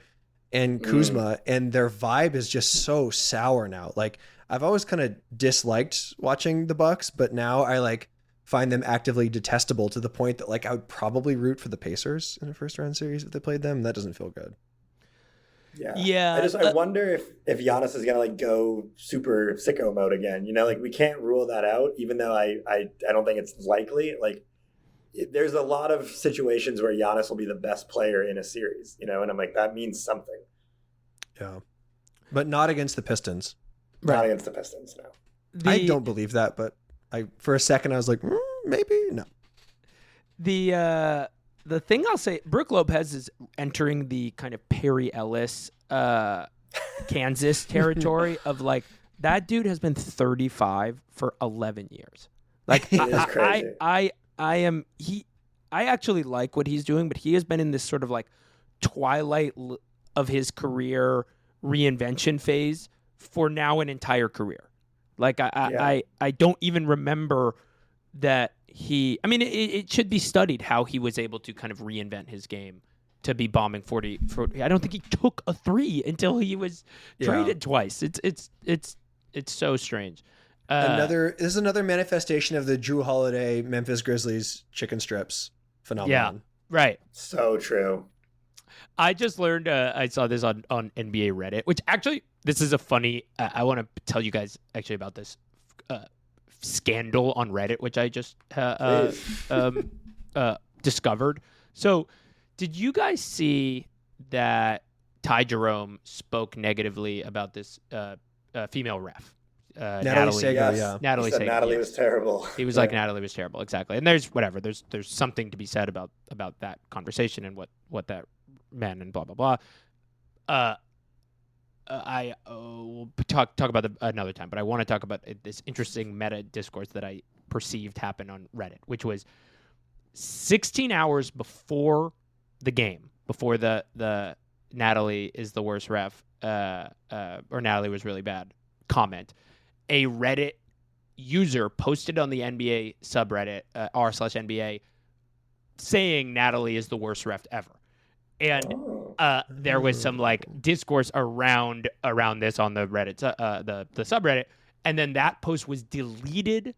and Kuzma and their vibe is just so sour now. Like I've always kind of disliked watching the Bucks, but now I like find them actively detestable to the point that like I would probably root for the Pacers in a first round series if they played them. That doesn't feel good. Yeah. I wonder if Giannis is gonna like go super sicko mode again. You know, like we can't rule that out, even though I don't think it's likely. Like there's a lot of situations where Giannis will be the best player in a series, you know, and I'm like, that means something. Yeah. But not against the Pistons. Not against the Pistons, no. I don't believe that, but for a second I was like, maybe no. The thing I'll say, Brook Lopez is entering the kind of Perry Ellis, Kansas territory of like that dude has been 35 for 11 years. Like I actually like what he's doing, but he has been in this sort of like twilight of his career reinvention phase for now an entire career. Like I don't even remember that it should be studied how he was able to kind of reinvent his game to be bombing 40. I don't think he took a three until he was traded twice. It's so strange. This is another manifestation of the Drew Holiday Memphis Grizzlies chicken strips phenomenon. Yeah, right. So true. I just learned, I saw this on NBA Reddit, which actually, this is a funny, I want to tell you guys actually about this scandal on Reddit, which I just discovered. So did you guys see that Ty Jerome spoke negatively about this female ref? Natalie Sago, yes. Natalie Sago. Natalie was terrible. He was like, Natalie was terrible, exactly. And there's something to be said about that conversation and what that meant and blah blah blah. I will talk about it another time, but I want to talk about this interesting meta discourse that I perceived happened on Reddit, which was 16 hours before the game, before the Natalie is the worst ref, or Natalie was really bad comment. A Reddit user posted on the NBA subreddit r/NBA saying Natalie is the worst ref ever, and there was some like discourse around this on the Reddit, the subreddit, and then that post was deleted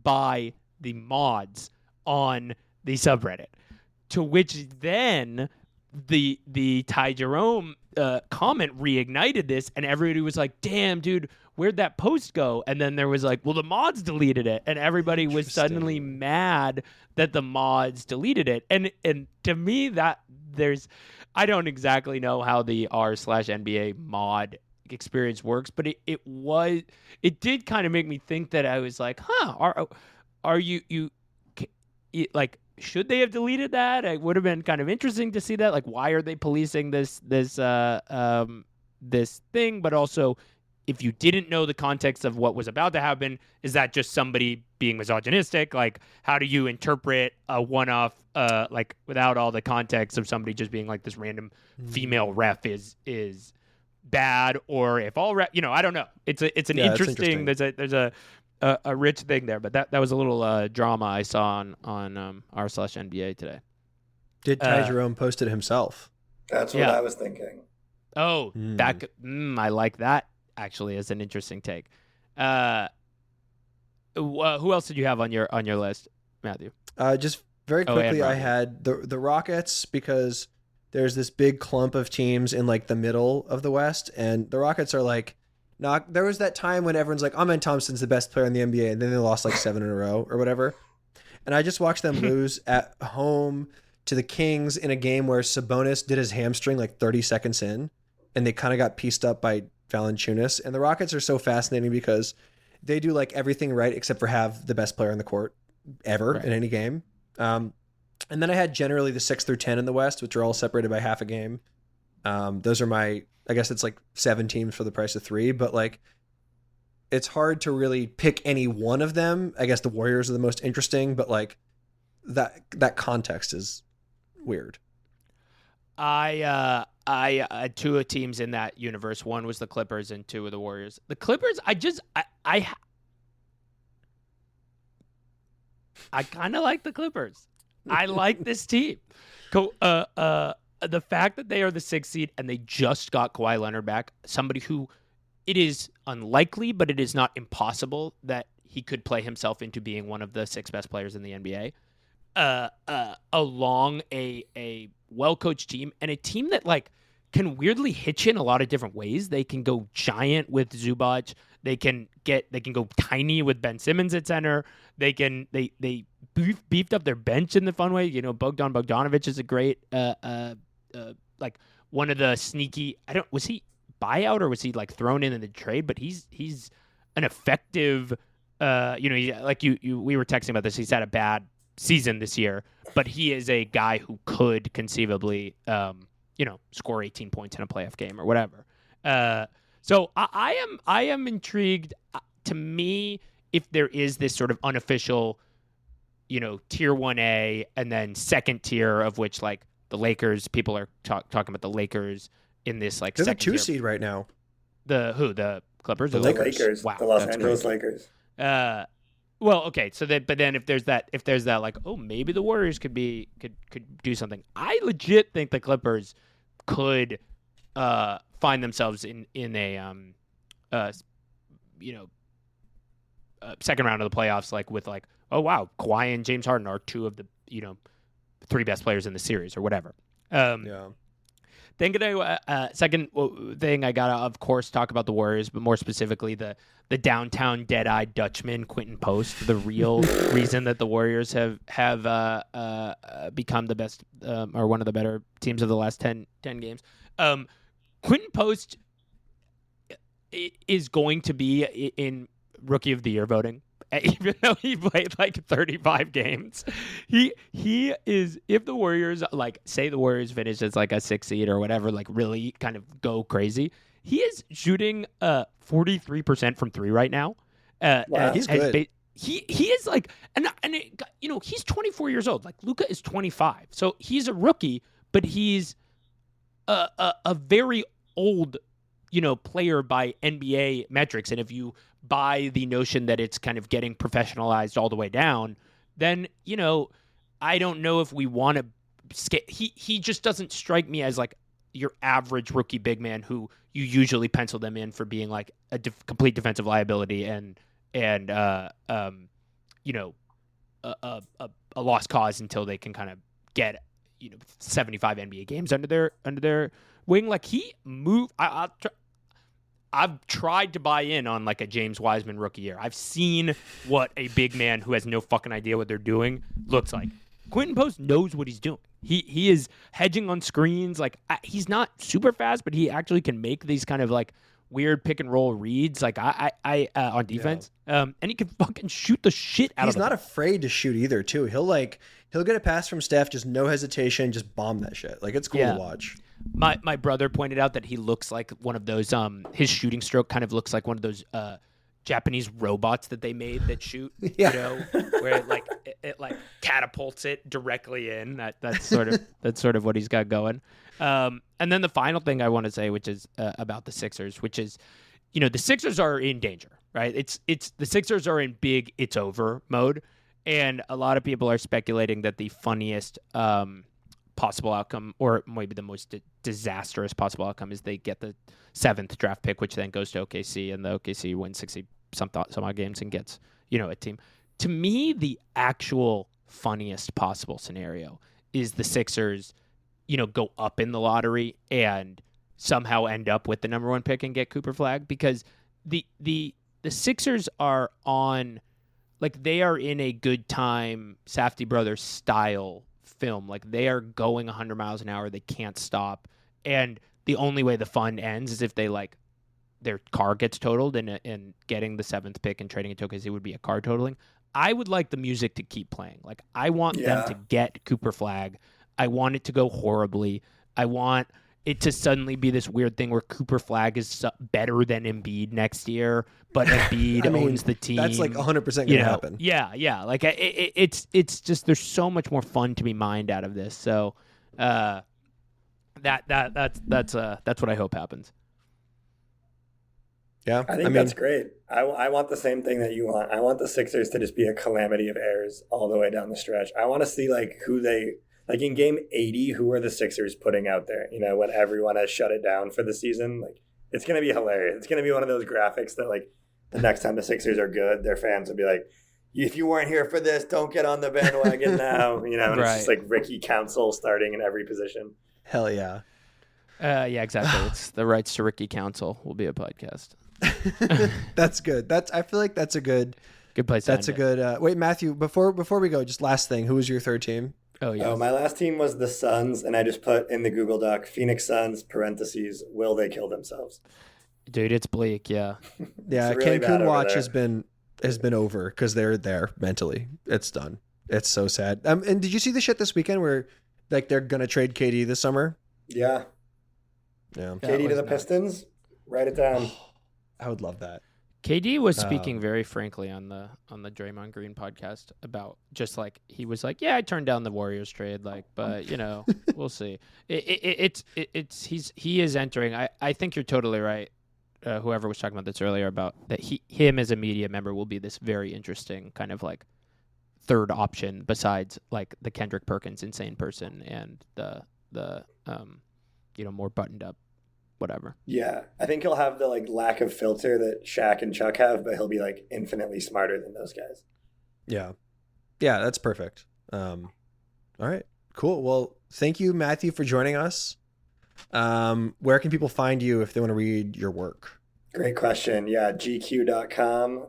by the mods on the subreddit, to which then the Ty Jerome comment reignited this, and everybody was like, "Damn, dude, where'd that post go?" And then there was like, "Well, the mods deleted it," and everybody was suddenly mad that the mods deleted it. And to me, I don't exactly know how the r/NBA mod experience works, but it did kind of make me think that I was like, are you like, should they have deleted that? It would have been kind of interesting to see that. Like, why are they policing this thing? But also, if you didn't know the context of what was about to happen, is that just somebody being misogynistic? Like, how do you interpret a one-off, like, without all the context of somebody just being like, this random female ref is bad, or if all ref, I don't know. It's an interesting. There's a rich thing there, but that was a little drama I saw on r/NBA today. Did Ty Jerome post it himself? That's what I was thinking. Oh, I like that. Actually, is an interesting take. Who else did you have on your list, Matthew? Just very quickly, I had the Rockets, because there's this big clump of teams in like the middle of the West, and the Rockets are like, not. There was that time when everyone's like, Amen Thompson's the best player in the NBA, and then they lost like 7 in a row or whatever. And I just watched them lose at home to the Kings in a game where Sabonis did his hamstring like 30 seconds in, and they kind of got pieced up by Valanciunas. And the Rockets are so fascinating because they do like everything right except for have the best player on the court ever in any game. And then I had generally the 6 through 10 in the West, which are all separated by half a game. Those are I guess it's like 7 teams for the price of 3, but like it's hard to really pick any one of them. I guess the Warriors are the most interesting, but like that context is weird. I had 2 teams in that universe. One was the Clippers and 2 were the Warriors. The Clippers, I kind of like the Clippers. I like this team. The fact that they are the 6th seed and they just got Kawhi Leonard back, somebody who it is unlikely, but it is not impossible that he could play himself into being one of the 6 best players in the NBA. Along a well-coached team and a team that like can weirdly hitch in a lot of different ways. They can go giant with Zubac. They can go tiny with Ben Simmons at center. They beefed up their bench in the fun way. Bogdan Bogdanovic is a great like one of the sneaky. Was he buyout or was he like thrown in the trade? But he's an effective. We were texting about this. He's had a bad season this year, but he is a guy who could conceivably, score 18 points in a playoff game or whatever. So I am intrigued. To me, if there is this sort of unofficial, tier 1A and then second tier of which like the Lakers, people are talking about the Lakers in this like they're the second 2 tier. seed right now. The Clippers, the Lakers, wow, the Los Angeles Lakers. Well, okay, but then if there's that like, oh, maybe the Warriors could do something. I legit think the Clippers could find themselves in a second round of the playoffs, like with like, oh wow, Kawhi and James Harden are 2 of the 3 best players in the series or whatever. Yeah. Then second thing I gotta of course talk about the Warriors, but more specifically the downtown dead-eyed Dutchman Quinten Post, the real reason that the Warriors have become the best or one of the better teams of the last 10 games. Quinten Post is going to be in Rookie of the Year voting. Even though he played like 35 games, he is. If the Warriors say the Warriors finish as like a 6 seed or whatever, like really kind of go crazy, he is shooting 43% from 3 right now. Wow, he's good. He is like, and he's 24 years old. Like Luka is 25, so he's a rookie, but he's a very old player by NBA metrics. And if you buy the notion that it's kind of getting professionalized all the way down, then, I don't know if we want to he just doesn't strike me as like your average rookie big man who you usually pencil them in for being like a complete defensive liability and a lost cause until they can kind of get 75 NBA games under their wing. Like he moved. I've tried to buy in on like a James Wiseman rookie year. I've seen what a big man who has no fucking idea what they're doing looks like. Quinten Post knows what he's doing. He is hedging on screens. Like he's not super fast, but he actually can make these kind of like weird pick and roll reads. Like I on defense. Yeah. And he can fucking shoot the shit out of it. He's not afraid to shoot either, too. He'll get a pass from Steph, just no hesitation, just bomb that shit. Like it's cool to watch. My brother pointed out that he looks like one of those his shooting stroke kind of looks like one of those Japanese robots that they made that shoot, where it like catapults it directly in. That's sort of what he's got going. And then the final thing I want to say, which is about the Sixers, which is, the Sixers are in danger, right? It's the Sixers are in big it's over mode, and a lot of people are speculating that the funniest possible outcome, or maybe the most disastrous possible outcome, is they get the 7th draft pick, which then goes to OKC, and the OKC wins 60 some odd games and gets a team. To me, the actual funniest possible scenario is the Sixers go up in the lottery and somehow end up with the number 1 pick and get Cooper Flagg, because the Sixers are on, like, they are in a good time Safdie Brothers style film. Like, they are going 100 miles an hour. They can't stop. And the only way the fun ends is if they, like, their car gets totaled, and getting the 7th pick and trading it to OKC would be a car totaling. I would like the music to keep playing. Like, I want them to get Cooper Flagg. I want it to go horribly. I want it to suddenly be this weird thing where Cooper Flagg is better than Embiid next year, but Embiid owns the team. That's like 100% going to happen. Yeah. Like, it's just, there's so much more fun to be mined out of this. So that's what I hope happens. Yeah, I think that's great. I want the same thing that you want. I want the Sixers to just be a calamity of errors all the way down the stretch. I want to see like who they, like in game 80, who are the Sixers putting out there? When everyone has shut it down for the season, like it's going to be hilarious. It's going to be one of those graphics that like the next time the Sixers are good, their fans will be like, if you weren't here for this, don't get on the bandwagon now. And it's just like Ricky Council starting in every position. Hell yeah. Yeah, exactly. It's the Rights to Ricky Council will be a podcast. That's good. I feel like that's a good place. That's a good. Wait, Matthew. Before we go, just last thing. Who was your third team? Oh yeah. My last team was the Suns, and I just put in the Google Doc Phoenix Suns parentheses. Will they kill themselves? Dude, it's bleak. Yeah. Yeah. Really Cancun watch has been over because they're there mentally. It's done. It's so sad. And did you see the shit this weekend where like they're gonna trade KD this summer? Yeah. Yeah. KD to the Pistons. Write it down. I would love that. KD was speaking very frankly on the Draymond Green podcast about just like he was like, yeah, I turned down the Warriors trade, like, but we'll see. He is entering. I think you're totally right. Whoever was talking about this earlier about that him as a media member will be this very interesting kind of like third option besides like the Kendrick Perkins insane person and the more buttoned up. Whatever. Yeah, I think he'll have the like lack of filter that Shaq and Chuck have, but he'll be like infinitely smarter than those guys. Yeah, that's perfect. All right, cool. Well, thank you, Matthew, for joining us. Where can people find you if they want to read your work? Great question. Yeah, GQ.com.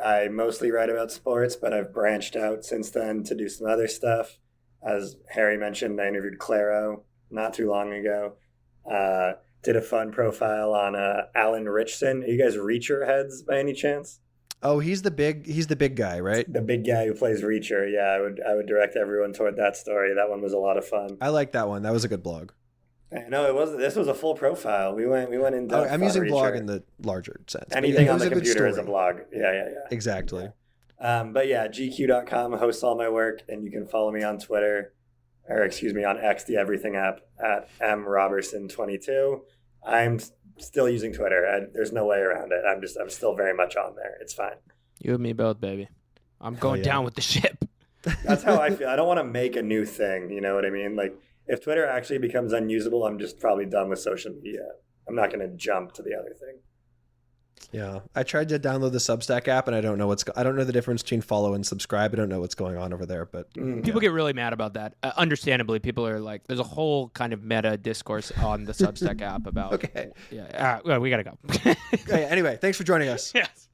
I mostly write about sports, but I've branched out since then to do some other stuff. As Harry mentioned, I interviewed Claro not too long ago. Did a fun profile on Alan Richson. Are you guys Reacher heads by any chance? Oh, he's the big guy, right? The big guy who plays Reacher. Yeah, I would direct everyone toward that story. That one was a lot of fun. I like that one. That was a good blog. No, it wasn't. This was a full profile. We went in depth. I'm using Reacher. blog in the larger sense. Anything on the computer is a blog. Yeah. Exactly. But yeah, GQ.com hosts all my work, and you can follow me on Twitter. On X, the everything app, at mroberson22. I'm still using Twitter. There's no way around it. I'm still very much on there. It's fine. You and me both, baby. I'm going down with the ship. That's how I feel. I don't want to make a new thing. You know what I mean? Like, if Twitter actually becomes unusable, I'm just probably done with social media. I'm not going to jump to the other thing. Yeah, I tried to download the Substack app, and I don't know the difference between follow and subscribe. I don't know what's going on over there, but people get really mad about that. Understandably, people are like, there's a whole kind of meta discourse on the Substack app about. Okay. Yeah. Well, we gotta go. Okay, anyway, thanks for joining us. Yes.